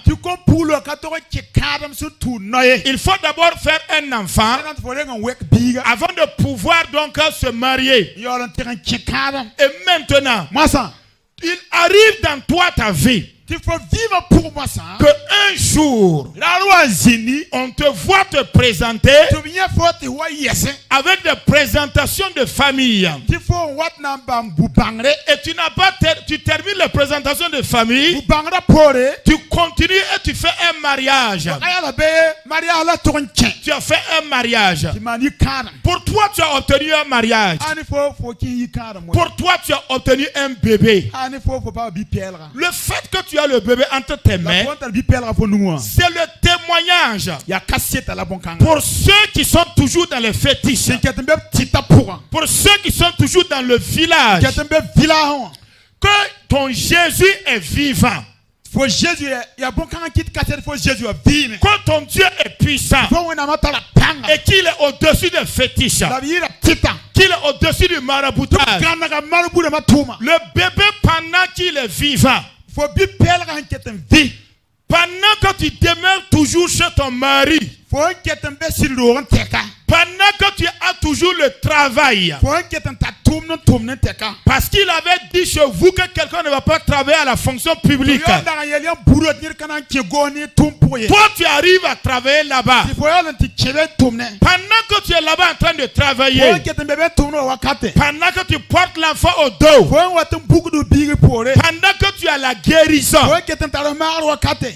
Il faut d'abord faire un enfant avant de pouvoir donc se marier. Et maintenant, il arrive dans toi ta vie que un jour on te voit te présenter avec des présentations de famille, et tu termines les présentations de famille, tu continues et tu fais un mariage. Tu as fait un mariage. Pour toi tu as obtenu un mariage. Pour toi tu as obtenu un bébé. Le fait que tu as le bébé entre tes mains, c'est le témoignage pour ceux qui sont toujours dans les fétiches, pour ceux qui sont toujours dans le village, que ton Jésus est vivant. Quand ton Dieu est puissant et qu'il est au-dessus des fétiches, qu'il est au-dessus du maraboutage, le bébé pendant qu'il est vivant, pendant que tu demeures toujours chez ton mari, pendant que tu as toujours le travail, parce qu'il avait dit chez vous que quelqu'un ne va pas travailler à la fonction publique, toi tu arrives à travailler là-bas. Pendant que tu es là-bas en train de travailler, pendant que tu portes l'enfant au dos, pendant que tu as la guérison,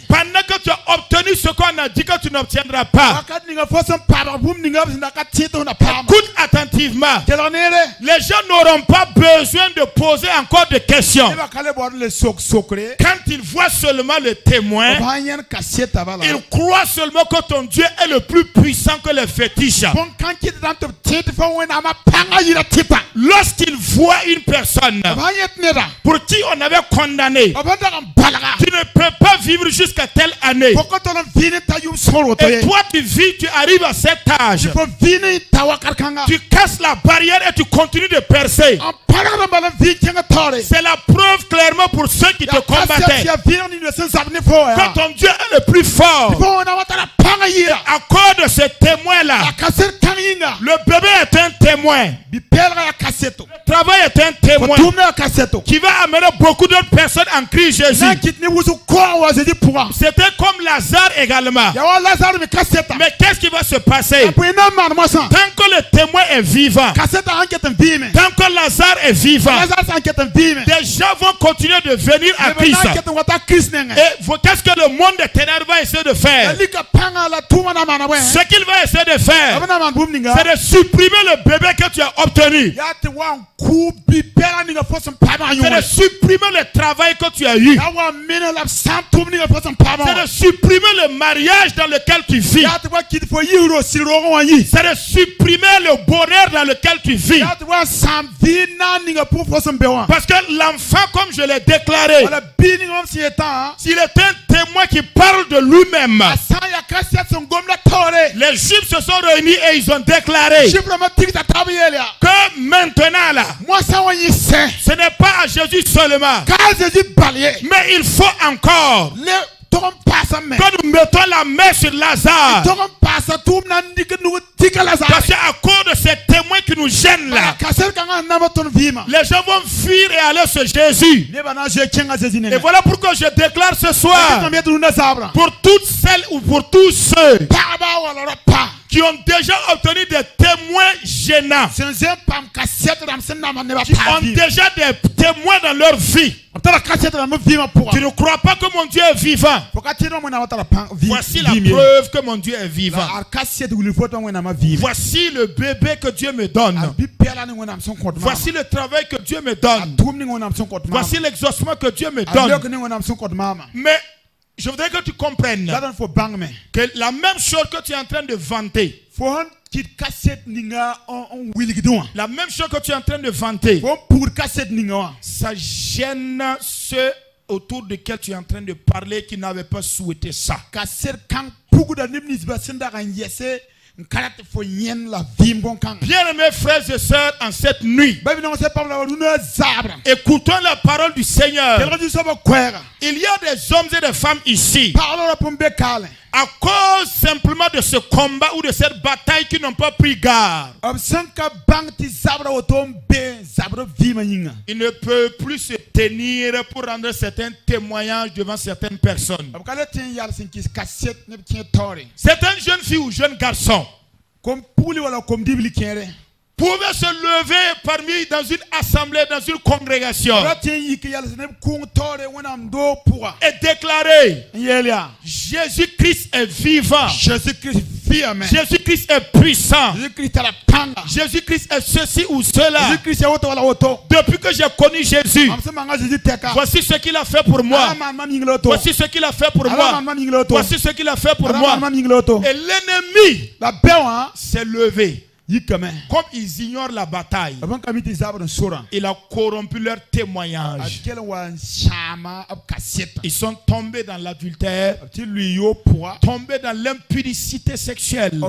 pendant que tu as obtenu ce qu'on a dit que tu n'obtiendras pas, écoute attentivement. Les gens n'auront pas besoin de poser encore de questions. Quand ils voient seulement le témoin, ils croient seulement que ton Dieu est le plus puissant que les fétiches. Lorsqu'ils voient une personne pour qui on avait condamné, tu ne peux pas vivre jusqu'à telle année, et toi tu vis, tu arrives à cet âge, tu casses la barrière et tu continues de percer. C'est la preuve clairement pour ceux qui te combattaient que ton Dieu est le plus fort. À cause de ce témoin-là, le bébé est un témoin, le travail est un témoin qui va amener beaucoup d'autres personnes en Christ Jésus. C'était comme Lazare également. Mais qu'est-ce qui va se passer? Tant que le témoin est vivant, tant que Lazare est vivant, des gens vont continuer de venir à Christ. Et qu'est-ce que le monde des ténèbres va essayer de faire? Ce qu'il va essayer de faire, c'est de supprimer le bébé que tu as obtenu. C'est de supprimer le travail que tu as eu. C'est de supprimer le mariage dans lequel tu vis. C'est de supprimer le bonheur dans lequel tu vis. Parce que l'enfant, comme je l'ai déclaré, s'il est un témoin qui parle de lui-même, les Juifs se sont réunis et ils ont déclaré que maintenant là, ce n'est pas à Jésus seulement, mais il faut encore que nous mettons la main sur Lazare. Parce qu'à cause de ces témoins qui nous gênent là, les gens vont fuir et aller sur Jésus. Et voilà pourquoi je déclare ce soir, pour toutes celles ou pour tous ceux qui ont déjà obtenu des témoins gênants, qui ont déjà des témoins dans leur vie. Tu ne crois pas que mon Dieu est vivant? Voici la preuve que mon Dieu est vivant. Voici le bébé que Dieu me donne. Voici le travail que Dieu me donne. Voici l'exaucement que Dieu me donne. Mais je voudrais que tu comprennes que la même chose que tu es en train de vanter, la même chose que tu es en train de vanter, ça gêne ceux autour desquels tu es en train de parler qui n'avaient pas souhaité ça. Bien-aimés frères et sœurs, en cette nuit, écoutons la parole du Seigneur. Il y a des hommes et des femmes ici, à cause simplement de ce combat ou de cette bataille, qui n'ont pas pris garde. Ils ne peuvent plus se tenir pour rendre certains témoignages devant certaines personnes. Certaines jeunes filles ou jeunes garçons pouvaient se lever parmi dans une assemblée, dans une congrégation, et déclarer: Jésus-Christ est vivant. Jésus-Christ est puissant. Jésus-Christ est ceci ou cela. Depuis que j'ai connu Jésus, voici ce qu'il a fait pour moi. Voici ce qu'il a fait pour moi. Voici ce qu'il a fait pour moi. Et l'ennemi s'est levé. Comme ils ignorent la bataille, il a corrompu leur témoignage. Ils sont tombés dans l'adultère, tombés dans l'impudicité sexuelle.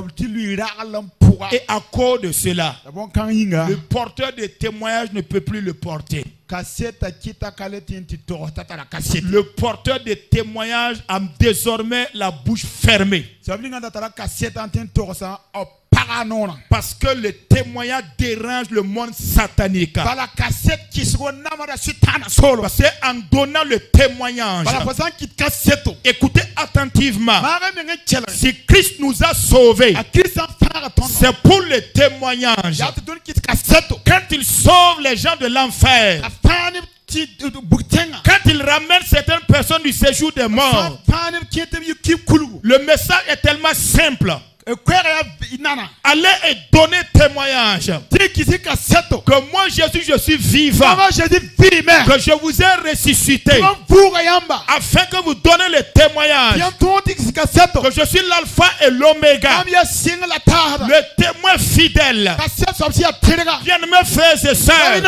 Et à cause de cela, le porteur de témoignage ne peut plus le porter. Le porteur de témoignage a désormais la bouche fermée. Parce que le témoignage dérange le monde satanique. Parce qu'en donnant le témoignage, écoutez attentivement, si Christ nous a sauvés, c'est pour le témoignage. Quand il sauve les gens de l'enfer, quand il ramène certaines personnes du séjour des morts, le message est tellement simple. Allez et donnez témoignage que moi Jésus, je suis vivant, que je vous ai ressuscité, afin que vous donnez le témoignage que je suis l'alpha et l'oméga, le témoin fidèle. Bien-aimés frères et sœurs,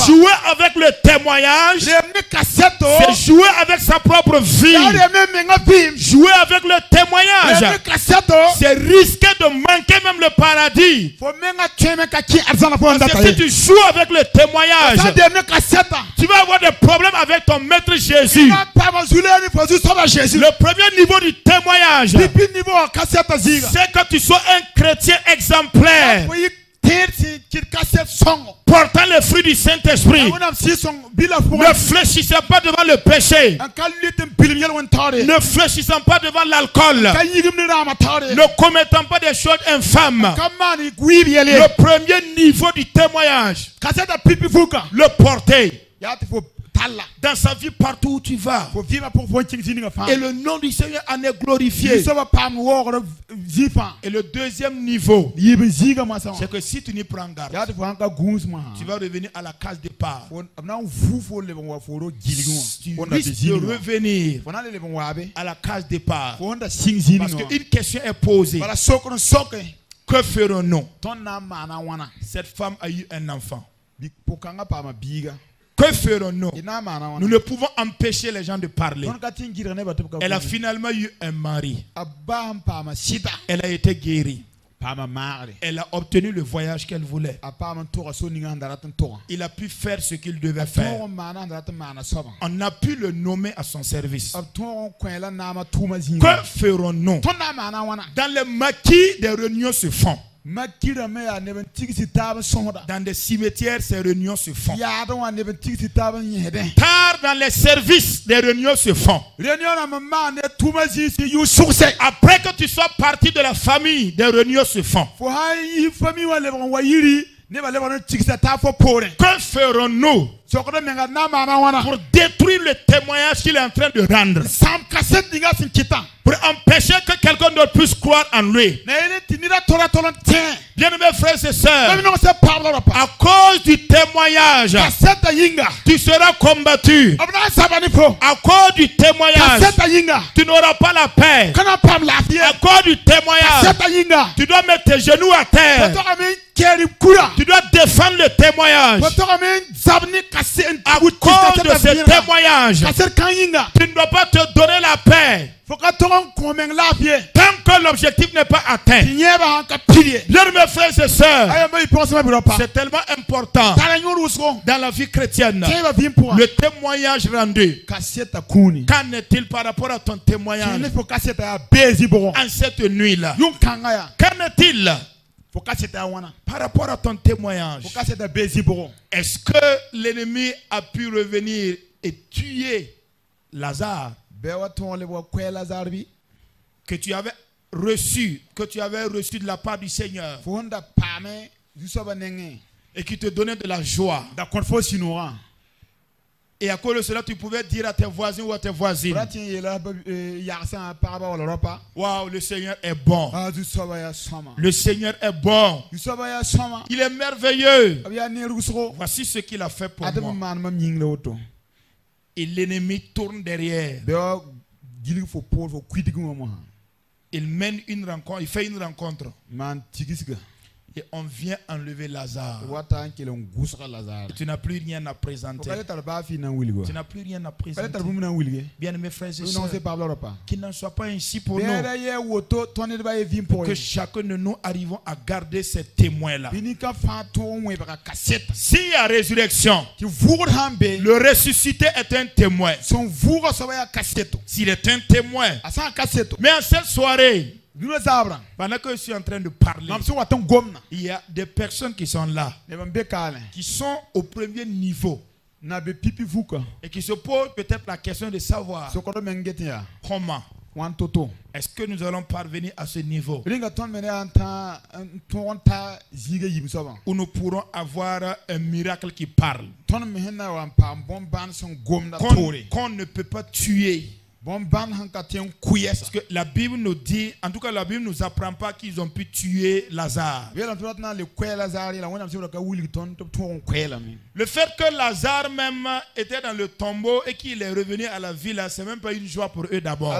jouer avec le témoignage, c'est jouer avec sa propre vie. Jouer avec le témoignage, c'est risquer de manquer même le paradis. Parce que si tu joues avec le témoignage, tu vas avoir des problèmes avec ton maître Jésus. Le premier niveau du témoignage, c'est que tu sois un chrétien exemplaire, portant le fruit du Saint-Esprit. Ne fléchissez pas devant le péché. Ne fléchissant pas devant l'alcool. Ne commettant pas des choses infâmes. Le premier niveau du témoignage, le porter dans sa vie partout où tu vas. Et le nom du Seigneur en est glorifié. Et le deuxième niveau, c'est que si tu n'y prends garde, tu vas revenir à la case départ. Tu risques de revenir à la case départ. Parce qu'une question est posée: que ferons-nous? Cette femme a eu un enfant. Que ferons-nous? Nous ne pouvons empêcher les gens de parler. Elle a finalement eu un mari. Elle a été guérie. Elle a obtenu le voyage qu'elle voulait. Il a pu faire ce qu'il devait faire. On a pu le nommer à son service. Que ferons-nous? Dans le maquis, des réunions se font. Dans des cimetières, ces réunions se font. Tard dans les services, des réunions se font. Après que tu sois parti de la famille, des réunions se font. Que ferons-nous pour détruire le témoignage qu'il est en train de rendre? Pour empêcher que quelqu'un d'autre puisse croire en lui. Bien-aimés frères et sœurs, à cause du témoignage, tu seras combattu. À cause du témoignage, tu n'auras pas la paix. À cause du témoignage, tu dois mettre tes genoux à terre. Tu dois défendre le témoignage. À cause de ce témoignage, tu ne dois pas te donner la paix tant que l'objectif n'est pas atteint. Bien mes frères et sœurs, c'est tellement important dans la vie chrétienne. Le témoignage rendu. Qu'en est-il par rapport à ton témoignage en cette nuit-là? Qu'en est-il par rapport à ton témoignage? Est-ce que l'ennemi a pu revenir et tuer Lazare que tu avais reçu de la part du Seigneur et qui te donnait de la joie? Et à cause de cela, tu pouvais dire à tes voisins ou à tes voisines: waouh, le Seigneur est bon. Le Seigneur est bon. Il est merveilleux. Voici ce qu'il a fait pour moi. Et l'ennemi tourne derrière. Il mène une rencontre, il fait une rencontre. Et on vient enlever Lazare. Et tu n'as plus rien à présenter. Tu n'as plus rien à présenter. Bien mes frères et sœurs, qu'il n'en soit pas ainsi pour nous. Que chacun de nous arrivons à garder ces témoins-là. S'il y a résurrection, le ressuscité est un témoin. S'il est un témoin. Mais en cette soirée, pendant que je suis en train de parler, il y a des personnes qui sont là, qui sont au premier niveau et qui se posent peut-être la question de savoir comment est-ce que nous allons parvenir à ce niveau où nous pourrons avoir un miracle qui parle, qu'on ne peut pas tuer. Parce que la Bible nous dit, en tout cas la Bible ne nous apprend pas qu'ils ont pu tuer Lazare. Le fait que Lazare même était dans le tombeau et qu'il est revenu à la vie, c'est même pas une joie pour eux d'abord.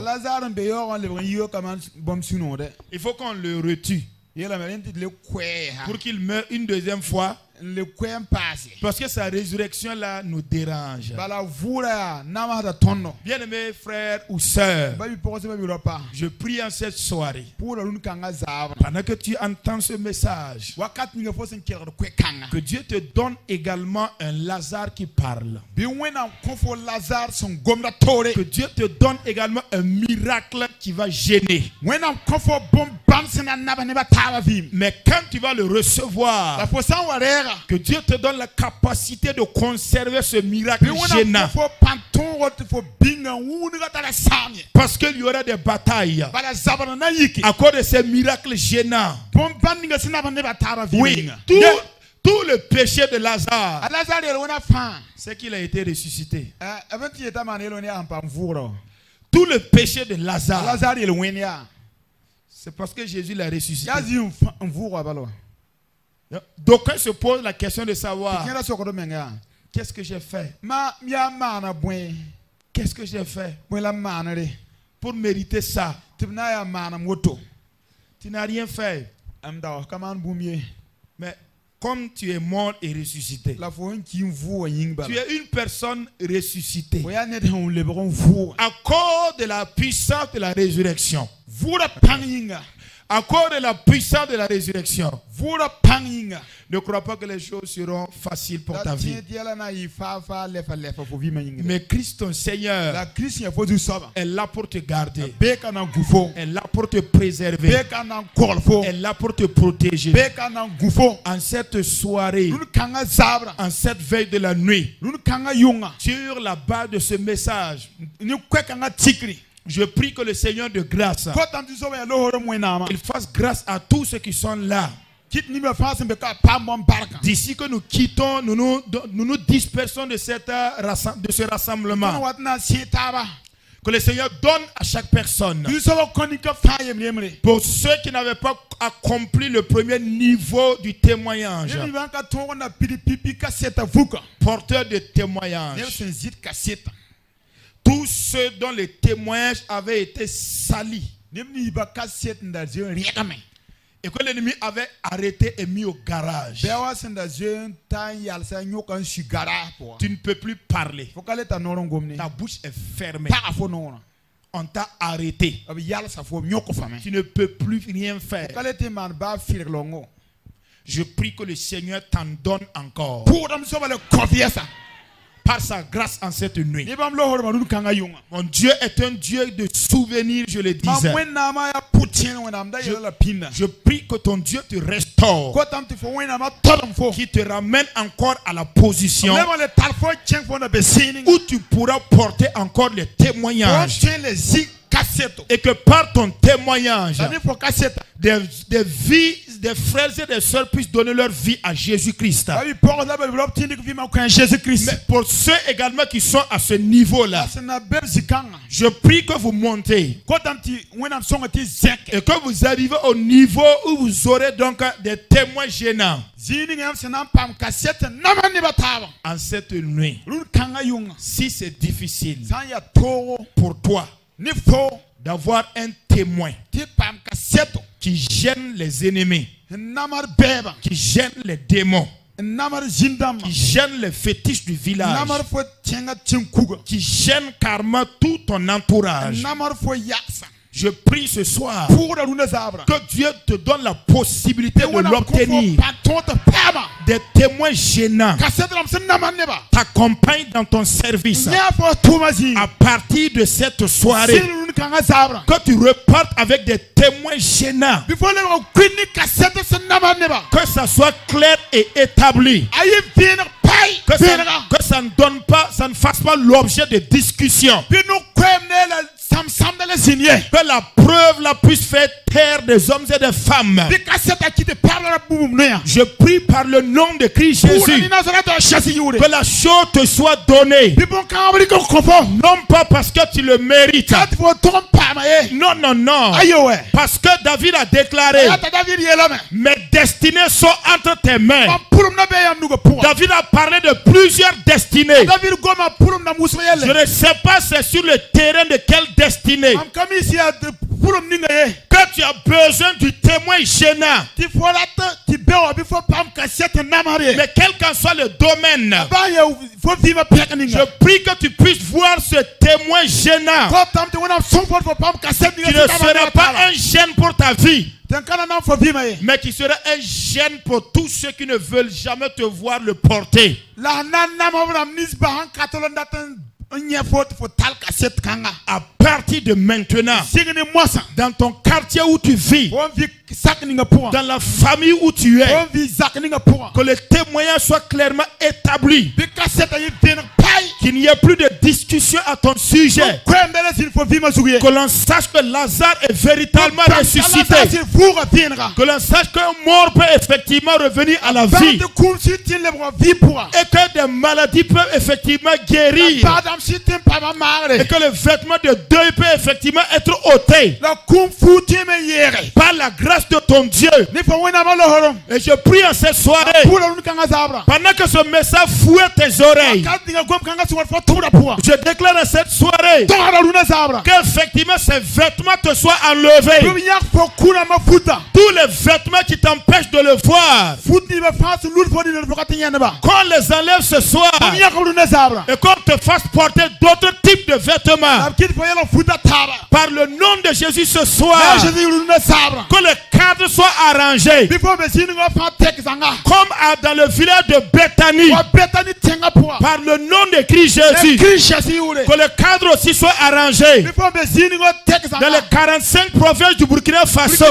Il faut qu'on le retue pour qu'il meure une deuxième fois. Parce que sa résurrection là nous dérange. Bien-aimés frères ou sœurs, je prie en cette soirée, pendant que tu entends ce message, que Dieu te donne également un Lazare qui parle. Que Dieu te donne également un miracle qui va gêner. Mais quand tu vas le recevoir, que Dieu te donne la capacité de conserver ce miracle gênant. Parce qu'il y aura des batailles à cause de ces miracles gênants. Oui, tout le péché de Lazare, c'est qu'il a été ressuscité. Tout le péché de Lazare, c'est parce que Jésus l'a ressuscité. D'aucuns se posent la question de savoir: qu'est-ce que j'ai fait? Qu'est-ce que j'ai fait pour mériter ça? Tu n'as rien fait. Mais comme tu es mort et ressuscité, tu es une personne ressuscitée à cause de la puissance de la résurrection. À cause de la puissance de la résurrection, ne crois pas que les choses seront faciles pour ta vie. Mais Christ ton Seigneur est là pour te garder, est là pour te préserver, est là pour te protéger. En cette soirée, en cette veille de la nuit, sur la base de ce message, je prie que le Seigneur de grâce, il fasse grâce à tous ceux qui sont là. D'ici que nous quittons, nous nous dispersons de ce rassemblement. Que le Seigneur donne à chaque personne. Pour ceux qui n'avaient pas accompli le premier niveau du témoignage, porteurs de témoignage, tous ceux dont les témoignages avaient été salis et que l'ennemi avait arrêté et mis au garage, tu ne peux plus parler. Ta bouche est fermée. On t'a arrêté. Tu ne peux plus rien faire. Je prie que le Seigneur t'en donne encore. Par sa grâce en cette nuit. Mon Dieu est un Dieu de souvenirs, je le disais. Je prie que ton Dieu te restaure, qui te ramène encore à la position où tu pourras porter encore les témoignages. Et que par ton témoignage, des frères et des sœurs puissent donner leur vie à Jésus-Christ. Mais pour ceux également qui sont à ce niveau-là, je prie que vous montez et que vous arrivez au niveau où vous aurez donc des témoins gênants. En cette nuit, si c'est difficile pour toi d'avoir un témoin qui gêne les ennemis, qui gêne les démons, qui gêne les fétiches du village, qui gêne carrément tout ton entourage, je prie ce soir que Dieu te donne la possibilité de l'obtenir. Des témoins gênants t'accompagnent dans ton service. À partir de cette soirée, que tu repartes avec des témoins gênants. Que ça soit clair et établi. Que ça ne donne pas, ça ne fasse pas l'objet de discussions. Que la preuve la puisse faire taire des hommes et des femmes. Je prie par le nom de Christ Jésus que la chose te soit donnée. Non pas parce que tu le mérites. Non, non, non. Parce que David a déclaré: mes destinées sont entre tes mains. David a parlé de plusieurs destinées. Je ne sais pas c'est sur le terrain de quelle destinée que tu as besoin du témoin gênant. Mais quel qu'en soit le domaine, je prie que tu puisses voir ce témoin gênant. Qui ne sera pas un gêne pour ta vie, mais qui sera un gêne pour tous ceux qui ne veulent jamais te voir le porter. À partir de maintenant, dans ton quartier où tu vis, dans la famille où tu es, que le témoignage soit clairement établi, qu'il n'y ait plus de discussion à ton sujet, que l'on sache que Lazare est véritablement ressuscité, que l'on sache qu'un mort peut effectivement revenir à la vie, et que des maladies peuvent effectivement guérir, et que le vêtement de deuil peut effectivement être ôté par la grâce grâce de ton Dieu. Et je prie en cette soirée, pendant que ce message fouette tes oreilles, je déclare en cette soirée qu'effectivement ces vêtements te soient enlevés. Tous les vêtements qui t'empêchent de le voir, qu'on les enlève ce soir et qu'on te fasse porter d'autres types de vêtements. Par le nom de Jésus ce soir, que le cadre soit arrangé comme dans le village de Bethanie. Par le nom de Christ Jésus, que le cadre aussi soit arrangé dans les 45 provinces du Burkina Faso,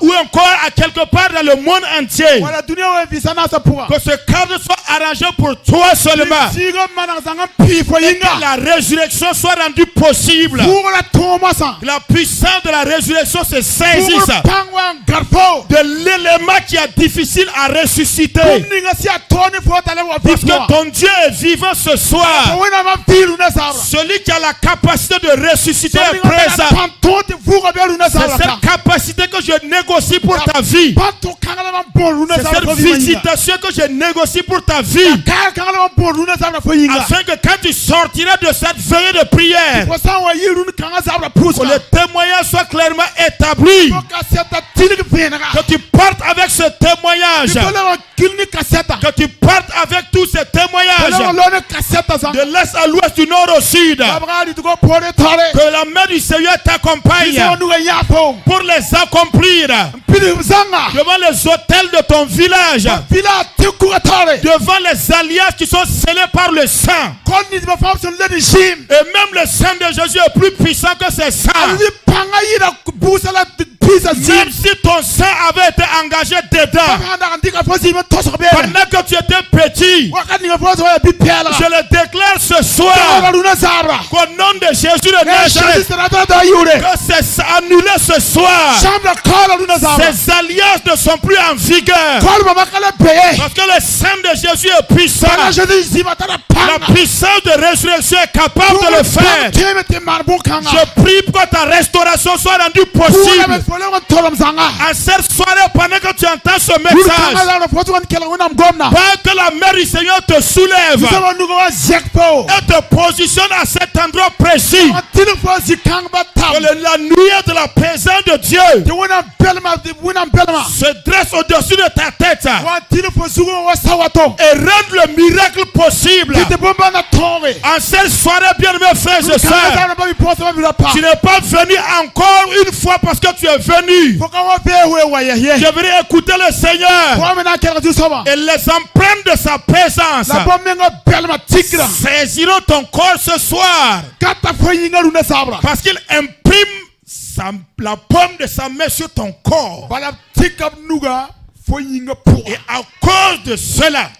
ou encore à quelque part dans le monde entier. Que ce cadre soit arrangé pour toi seulement, et que la résurrection soit rendue possible. La puissance de la résurrection se saisisse de l'élément qui est difficile à ressusciter. Parce que ton Dieu est vivant ce soir. Celui qui a la capacité de ressusciter est présent. C'est cette capacité que je négocie pour ta vie. C'est cette visitation que je négocie pour ta vie. Afin que quand tu sortiras de cette veillée de prière, que le témoignage soit clairement établi. Que tu partes avec ce témoignage. Que tu partes avec tous ces témoignages. De l'est à l'ouest, du nord au sud. Que la main du Seigneur t'accompagne pour les accomplir. Devant les hôtels de ton village. Devant les alliances qui sont scellées par le sang. Et même le sang de Jésus est plus puissant que ce sang. Même si ton sang avait été engagé dedans, pendant que tu étais petit, je le déclare ce soir qu'au nom de Jésus de Nazareth, que c'est annulé ce soir. Ces alliances ne sont plus en vigueur, parce que le sang de Jésus est puissant. La puissance de résurrection est capable de le faire. Je prie pour que ta restauration soit rendue possible. À cette soirée, pendant que tu entends ce message, que la main du Seigneur te soulève et te positionne à cet endroit précis. Que la nuée de la présence de Dieu se dresse au-dessus de ta tête et rende le miracle possible. En cette soirée, bien-aimés frères et sœurs, tu n'es pas venu encore une fois parce que tu es venu. Je voudrais écouter le Seigneur et les empreintes de sa présence saisiront ton corps ce soir, parce qu'il imprime la paume de sa main sur ton corps. Et à cause de cela,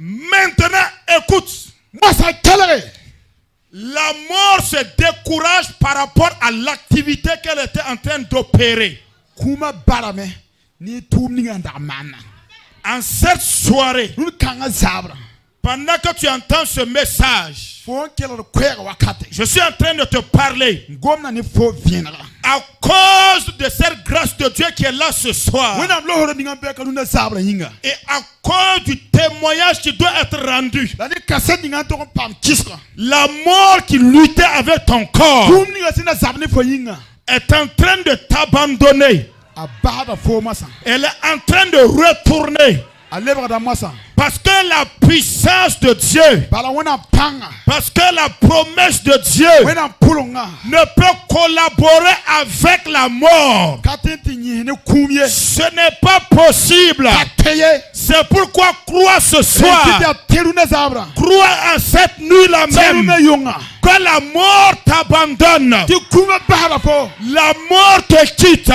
maintenant écoute, la mort se décourage par rapport à l'activité qu'elle était en train d'opérer. En cette soirée, pendant que tu entends ce message, je suis en train de te parler à cause de cette grâce de Dieu qui est là ce soir, et à cause du témoignage qui doit être rendu. La mort qui luttait avec ton corps est en train de t'abandonner. Elle est en train de retourner. Parce que la puissance de Dieu, parce que la promesse de Dieu ne peut collaborer avec la mort. Ce n'est pas possible. C'est pourquoi crois ce soir, crois en cette nuit-là même, que la mort t'abandonne, la mort te quitte.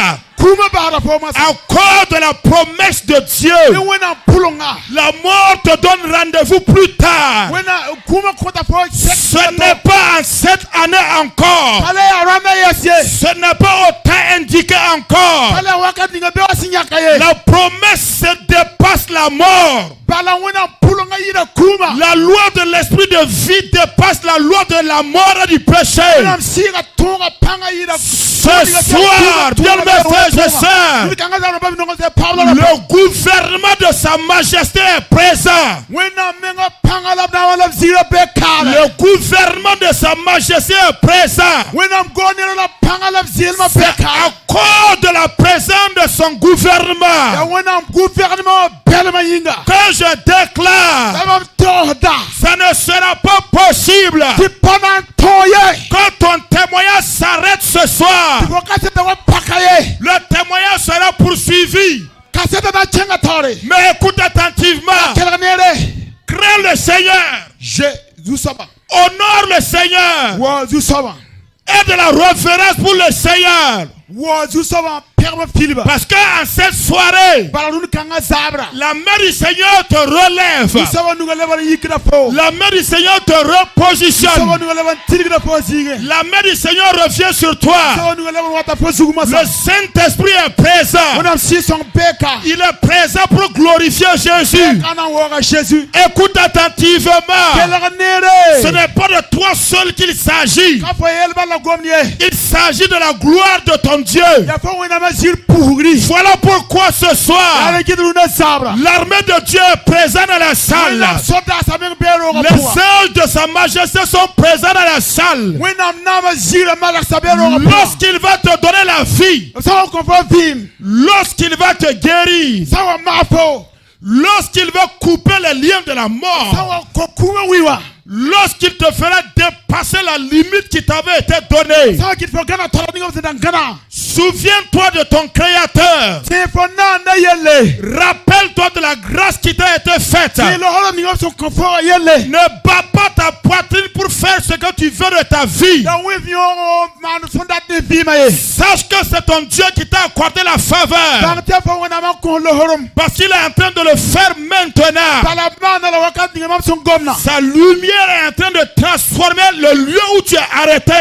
À cause de la promesse de Dieu, la mort te donne rendez-vous plus tard. Ce n'est pas en cette année encore. Ce n'est pas au temps indiqué encore. La promesse dépasse la mort. La loi de l'esprit de vie dépasse la loi de la mort et du péché. Ce soir, bien mes frères et sœurs, le gouvernement de sa majesté est présent. Le gouvernement de sa majesté est présent. C'est à cause de la présence de son gouvernement que je déclare, ça ne sera pas possible quand ton témoignage s'arrête ce soir. Le témoignage sera poursuivi. Mais écoute attentivement. Crains le Seigneur. Honore le Seigneur. Et de la révérence pour le Seigneur. Parce qu'en cette soirée, la main du Seigneur te relève. La main du Seigneur te repositionne. La main du Seigneur revient sur toi. Le Saint-Esprit est présent. Il est présent pour glorifier Jésus. Écoute attentivement. Ce n'est pas de toi seul qu'il s'agit. Il s'agit de la gloire de ton Dieu. Voilà pourquoi ce soir, l'armée de Dieu est présente dans la salle. Les anges de sa majesté sont présents dans la salle. Lorsqu'il va te donner la vie, lorsqu'il va te guérir, lorsqu'il va couper les liens de la mort, lorsqu'il te fera dépasser la limite qui t'avait été donnée, souviens-toi de ton Créateur. Rappelle-toi de la grâce qui t'a été faite. Ne bats pas ta poitrine pour faire ce que tu veux de ta vie. Sache que c'est ton Dieu qui t'a accordé la faveur. Parce qu'il est en train de le faire maintenant. Sa lumière est en train de transformer le lieu où tu es arrêté.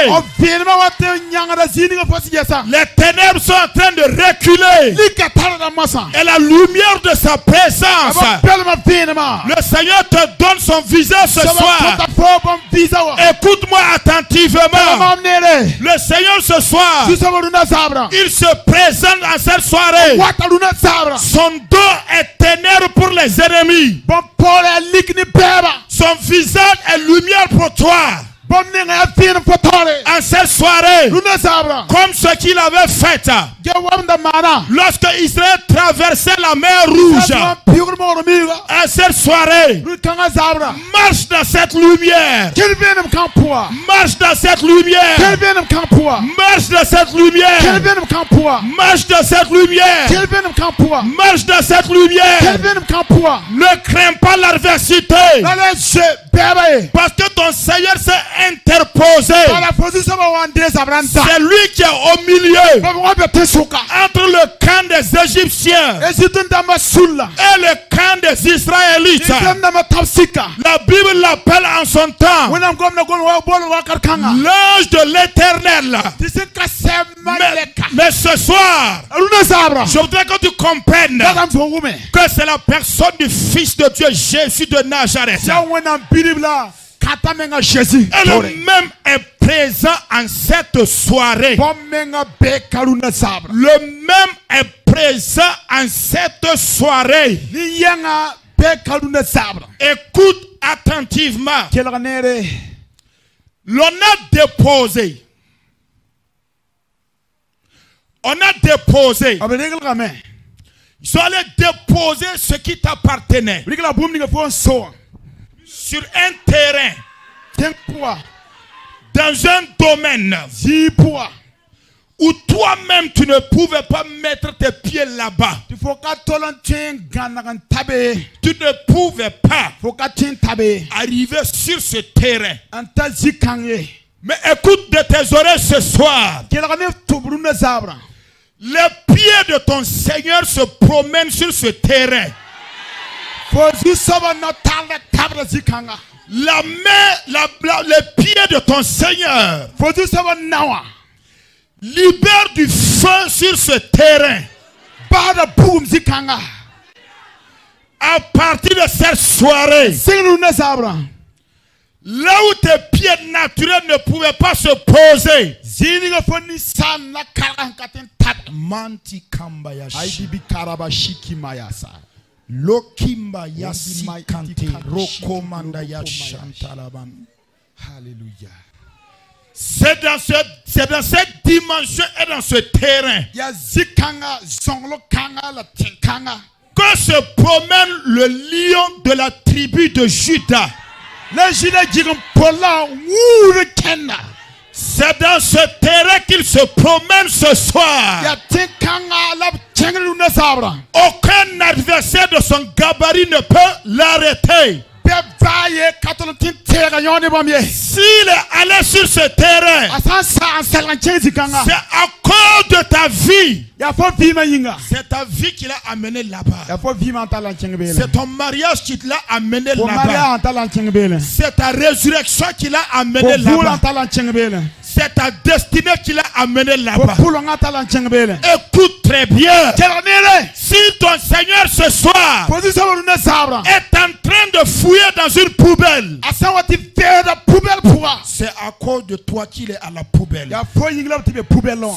Les ténèbres sont en train de reculer. Et la lumière de sa présence, le Seigneur te donne son visage ce soir. Écoute-moi attentivement. Le Seigneur ce soir, il se présente en cette soirée. Son dos est ténèbre pour les ennemis. Son visage est lumière pour toi. En cette soirée, comme ce qu'il avait fait lorsque Israël traversait la mer Rouge, en cette soirée, marche dans cette lumière. Marche dans cette lumière. Marche dans cette lumière. Marche dans cette lumière. Marche dans cette lumière. Ne crains pas l'adversité. Parce que ton Seigneur s'est interposé. C'est lui qui est au milieu entre le camp des Égyptiens et le camp des Israélites. La Bible l'appelle en son temps l'ange de l'Éternel. Mais ce soir, je voudrais que tu comprennes que c'est la personne du Fils de Dieu, Jésus de Nazareth. Et le même est présent en cette soirée. Le même est présent en cette soirée. Écoute attentivement. L'on a déposé. On a déposé. Ils sont allés déposer ce qui t'appartenait sur un terrain, dans un domaine où toi-même tu ne pouvais pas mettre tes pieds là-bas. Tu ne pouvais pas arriver sur ce terrain. Mais écoute de tes oreilles ce soir. Les pieds de ton Seigneur se promènent sur ce terrain. La main, les pieds de ton Seigneur libère du feu sur ce terrain. À partir de cette soirée, là où tes pieds naturels ne pouvaient pas se poser, Manti kamba ya Lokimba yasi kante rokomanda ya shantalaban. Alléluia. C'est dans cette dimension et dans ce terrain que se promène le lion de la tribu de Juda. C'est dans ce terrain qu'il se promène ce soir. Aucun adversaire de son gabarit ne peut l'arrêter. S'il est allé sur ce terrain, c'est à cause de ta vie. C'est ta vie qui l'a amené là-bas. C'est ton mariage qui l'a amené là-bas. C'est ta résurrection qui l'a amené là-bas. C'est ta destinée qui l'a amené là-bas. Écoute très bien. Si ton Seigneur ce soir est en train de fouiller dans une poubelle, c'est à cause de toi qu'il est à la poubelle.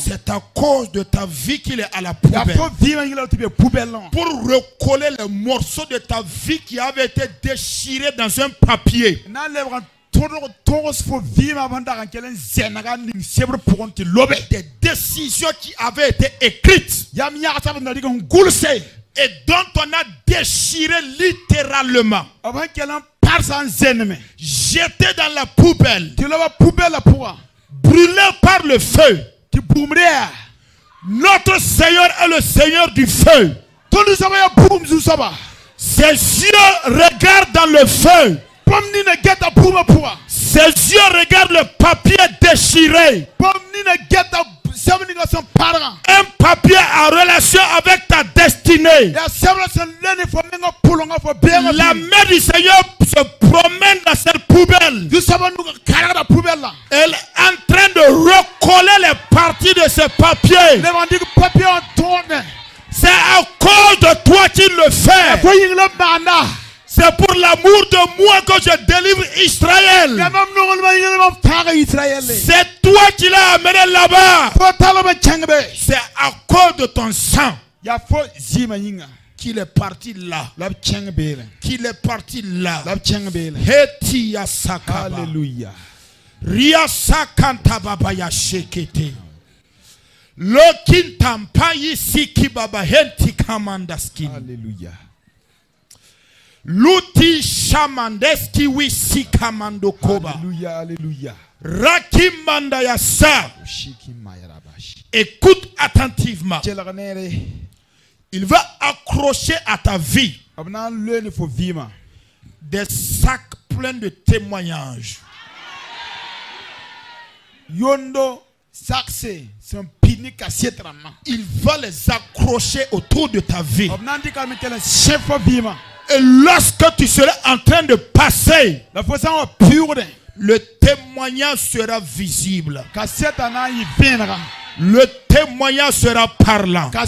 C'est à cause de ta vie qu'il est à la poubelle. Pour recoller les morceaux de ta vie qui avaient été déchirés dans un papier. Des décisions qui avaient été écrites et dont on a déchiré littéralement, jeté dans la poubelle, brûlé par le feu. Notre Seigneur est le Seigneur du feu. Ses yeux regardent dans le feu. Ses yeux regardent le papier déchiré. Un papier en relation avec ta destinée. La main du Seigneur se promène dans cette poubelle. Elle est en train de recoller les parties de ce papier. C'est à cause de toi qu'il le fait. C'est pour l'amour de moi que je délivre Israël. C'est toi qui l'as amené là-bas. C'est à cause de ton sang qu'il est parti là. Qu'il est parti là. Alléluia. Ria sakanta baba ya shekete. Lokin tampayi siki baba henti kamandaski. Alléluia. Luti shamandeski wisi kamando koba. Alléluia, alléluia. Rakimanda yasa. Écoute attentivement. Il va accrocher à ta vie des sacs pleins de témoignages. Il va les accrocher autour de ta vie. Et lorsque tu seras en train de passer, le témoignage sera visible. Le témoignage sera parlant. La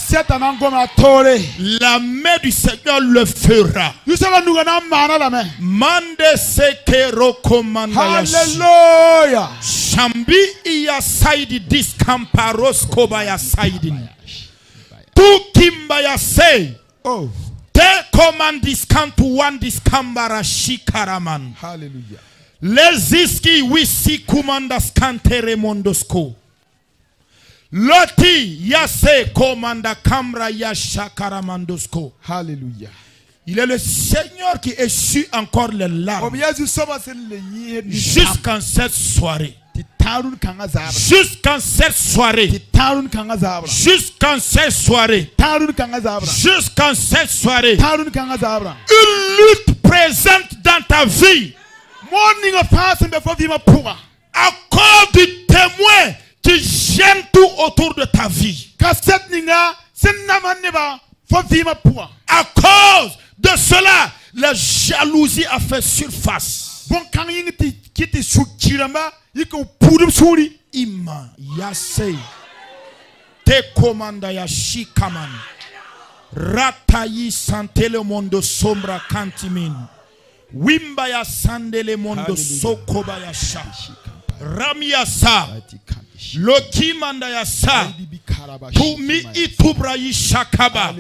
main du Seigneur le fera. Mande sekero komanda yashi. Shambi iya saidi diskamparos kobaya saidi. Tu kimbaya say. Oh. Te komandis kantu wan diskambara shikaraman. Hallelujah. Les iski wisi kumandas kantere mondosko. Loti yase komanda kamra yashakaramandosko. Hallelujah. Il est le Seigneur qui essuie encore les larmes jusqu'en cette soirée. Jusqu'en cette soirée. Jusqu'en cette soirée. Jusqu'en cette soirée. Une lutte présente dans ta vie. À cause du témoin qui gêne tout autour de ta vie. À cause de cela, la jalousie a fait surface. Ima yase te komanda ya shikaman ratayi santele mondo sombra kantimin wimba ya sandele mondo sokoba ya sha ramia sa lokimanda ya sa tumi itubra yishakaba.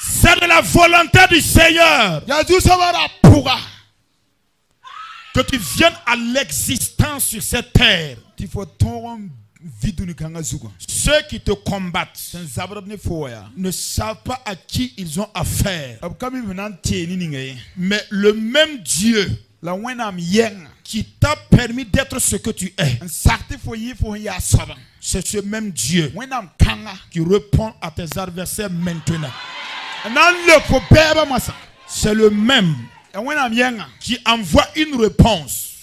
C'est de la volonté du Seigneur que tu viennes à l'existence sur cette terre. Ceux qui te combattent ne savent pas à qui ils ont affaire. Mais le même Dieu qui t'a permis d'être ce que tu es, c'est ce même Dieu qui répond à tes adversaires maintenant. C'est le même qui envoie une réponse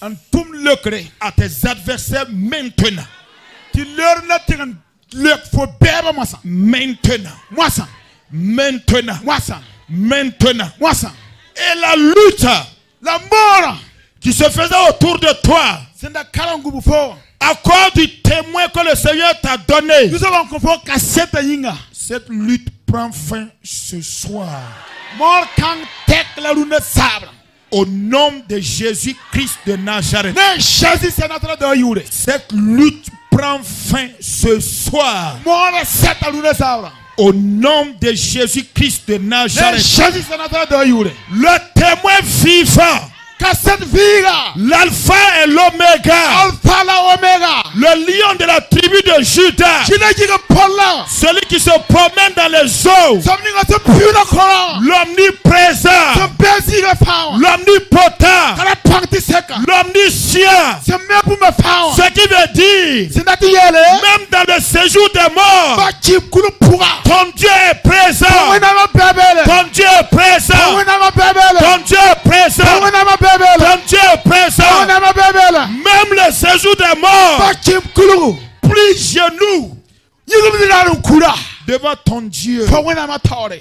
à tes adversaires maintenant. Maintenant. Et la lutte, la mort qui se faisait autour de toi, à cause du témoin que le Seigneur t'a donné, cette lutte prend fin ce soir. Au nom de Jésus-Christ de Nazareth, cette lutte prend fin ce soir. Au nom de Jésus-Christ de Nazareth, le témoin vivant, l'alpha et l'oméga, le lion de la tribu de Juda, celui qui se promène dans les eaux, l'omniprésent, l'omnipotent, l'omniscient, ce qui veut dire même dans le séjour des morts, ton Dieu est présent, ton Dieu est présent, ton Dieu est présent, ton Dieu est présent. Même le séjour des morts, plie genoux devant ton Dieu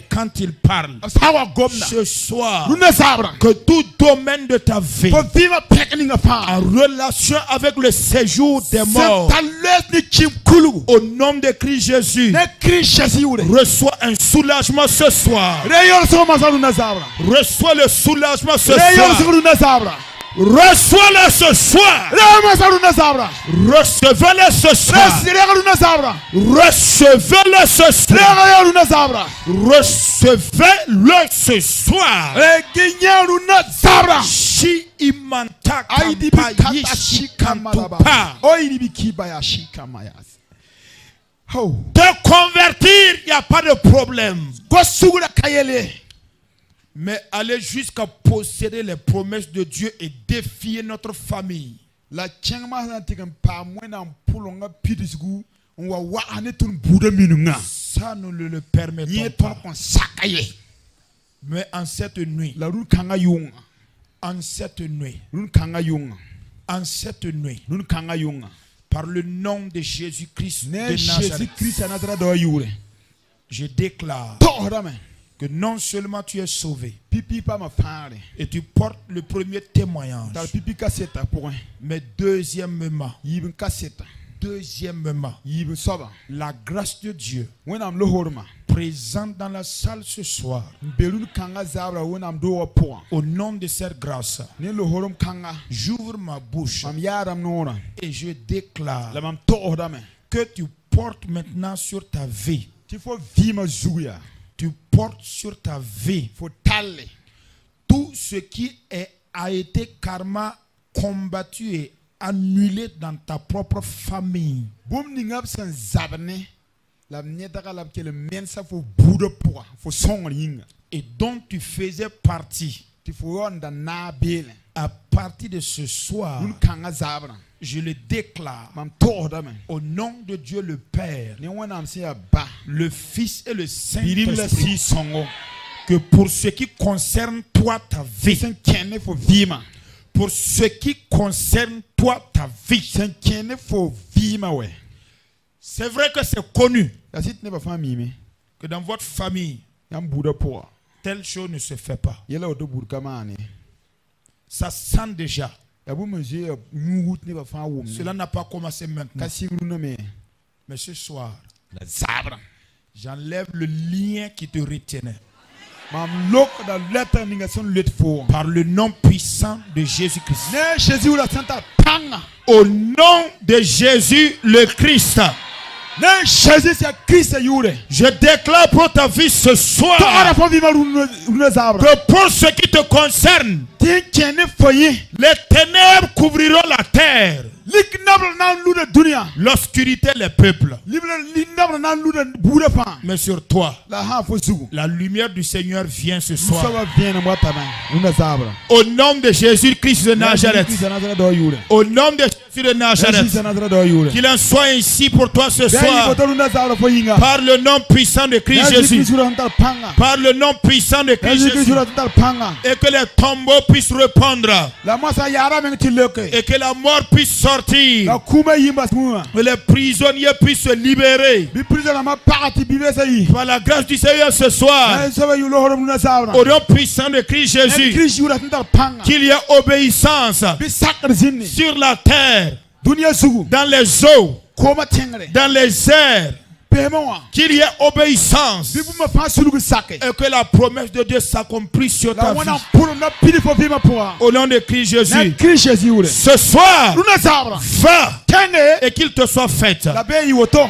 quand il parle. Ce soir, que tout domaine de ta vie en relation avec le séjour des morts, au nom de Christ Jésus, reçois un soulagement ce soir. Reçois le soulagement ce soir. Reçois-le ce soir. Recevez-le ce soir. Recevez-le ce soir. Recevez-le ce soir. Shi imanta kampayi shikantupa. Te convertir, il n'y a pas de problème. Mais aller jusqu'à posséder les promesses de Dieu et défier notre famille, ça nous ne le permettons pas. Mais en cette nuit, par le nom de Jésus-Christ de Nazareth, je déclare que non seulement tu es sauvé et tu portes le premier témoignage, mais deuxièmement, la grâce de Dieu présente dans la salle ce soir, au nom de cette grâce, j'ouvre ma bouche et je déclare que tu portes maintenant sur ta vie, tu portes sur ta vie tout ce qui a été karma combattu et annulé dans ta propre famille. Et dont tu faisais partie. À partir de ce soir, je le déclare au nom de Dieu le Père, le Fils et le Saint-Esprit, que pour ce qui concerne toi ta vie, pour ce qui concerne toi ta vie, C'est vrai que c'est connu que dans votre famille, telle chose ne se fait pas. Ça sent déjà. Cela n'a pas commencé maintenant. Mais ce soir, j'enlève le lien qui te retenait. Par le nom puissant de Jésus-Christ. Au nom de Jésus le Christ. Je déclare pour ta vie ce soir que pour ce qui te concerne, les ténèbres couvriront la terre. L'obscurité les peuples. Mais sur toi, la lumière du Seigneur vient ce soir. Au nom de Jésus-Christ de Nazareth. Au nom de Jésus de Nazareth. Qu'il en soit ainsi pour toi ce soir. Par le nom puissant de Christ Jésus. Par le nom puissant de Christ Jésus. Et que les tombeaux puissent répondre. Et que la mort puisse sortir. Et les prisonniers puissent se libérer. Par la grâce du Seigneur ce soir. Au nom puissant de Christ Jésus. Qu'il y ait obéissance sur la terre, dans les eaux, dans les airs. Qu'il y ait obéissance et que la promesse de Dieu s'accomplisse sur ta vie. Au nom de Christ Jésus. Ce soir, va et qu'il te soit fait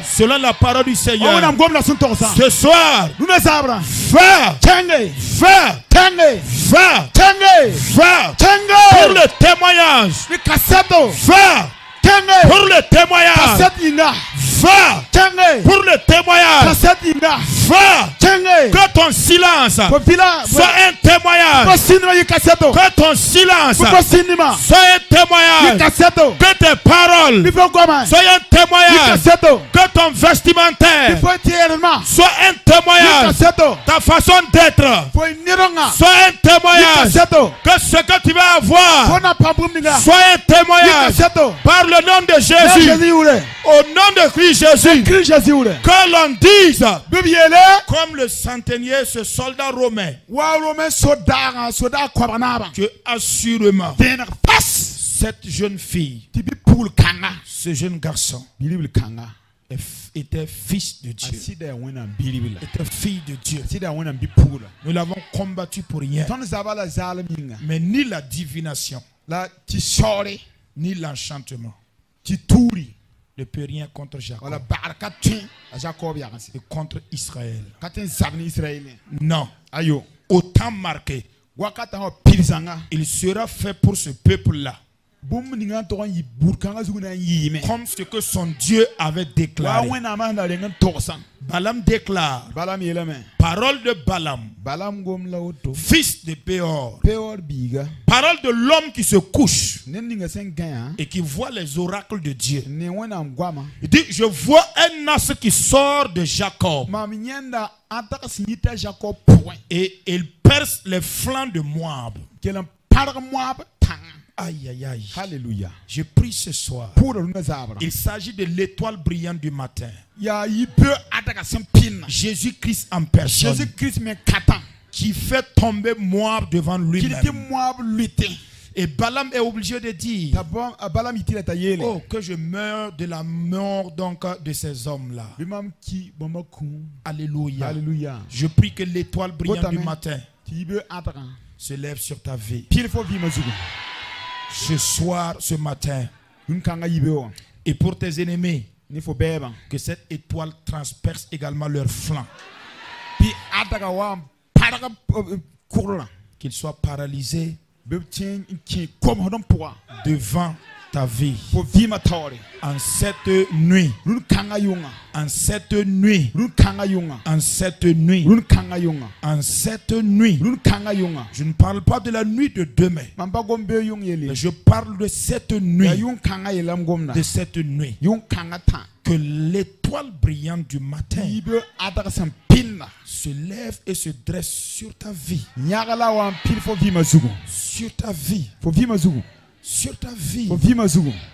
selon la parole du Seigneur. Ce soir, va pour le témoignage. Va pour le témoignage. Va pour le témoignage. Va que ton silence soit un témoignage. Que ton silence soit un témoignage. Que tes paroles soient un témoignage. Que ton vestimentaire soit un témoignage. Ta façon d'être soit un témoignage. Que ce que tu vas avoir soit un témoignage. Par le nom de Jésus. Au nom de Christ Jésus. Que l'on dise comme le centenier, ce soldat romain, que assurément cette jeune fille, ce jeune garçon était fils de Dieu, était fille de Dieu. Nous l'avons combattu pour rien. Mais ni la divination, ni l'enchantement ne peut rien contre Jacob et contre Israël. Non. Autant marqué, il sera fait pour ce peuple-là comme ce que son Dieu avait déclaré. Balaam déclare, parole de Balaam, fils de Péor, parole de l'homme qui se couche et qui voit les oracles de Dieu. Il dit, je vois un as qui sort de Jacob et il perce les flancs de Moab. Aïe, aïe, aïe. Alléluia. Je prie ce soir. Il s'agit de l'étoile brillante du matin. Jésus-Christ en personne. Qui fait tomber Moab devant lui-même. Et Balaam est obligé de dire, oh, que je meurs de la mort donc de ces hommes-là. Alléluia. Alléluia. Je prie que l'étoile brillante du matin se lève sur ta vie. Ce soir, ce matin, et pour tes ennemis, que cette étoile transperce également leurs flancs. Qu'ils soient paralysés devant ta vie. En cette nuit, en cette nuit, en cette nuit, en cette nuit, je ne parle pas de la nuit de demain, mais je parle de cette nuit, que l'étoile brillante du matin se lève et se dresse sur ta vie, sur ta vie, sur ta vie.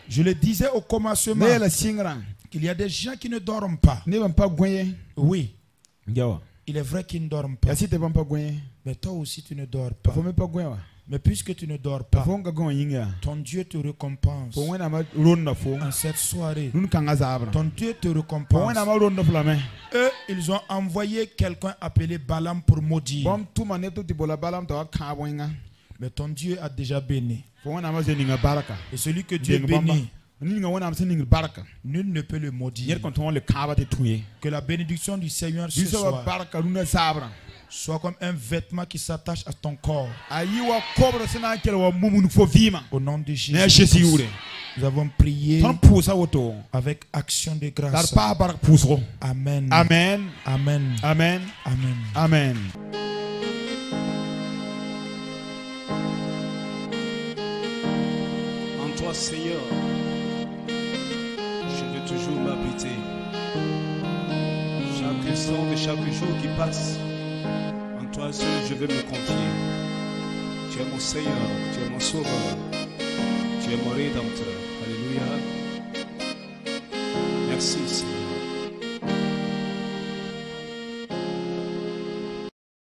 Je le disais au commencement, qu'il y a des gens qui ne dorment pas. Oui. Il est vrai qu'ils ne dorment pas. Mais toi aussi tu ne dors pas. Mais puisque tu ne dors pas, ton Dieu te récompense. En cette soirée, ton Dieu te récompense. Eux, ils ont envoyé quelqu'un appelé Balaam pour maudire. Mais ton Dieu a déjà béni. Et celui que Dieu bénit, nul ne peut le maudire. Que la bénédiction du Seigneur ce soir soit comme un vêtement qui s'attache à ton corps. Au nom de Jésus, nous avons prié avec action de grâce. Amen. Amen. Amen. Amen. Amen. Amen. En toi, Seigneur, je veux toujours m'habiter. Chaque instant de chaque jour qui passe, en toi seul je veux me confier. Tu es mon Seigneur, tu es mon Sauveur, tu es mon Rédempteur. Alléluia. Merci, Seigneur.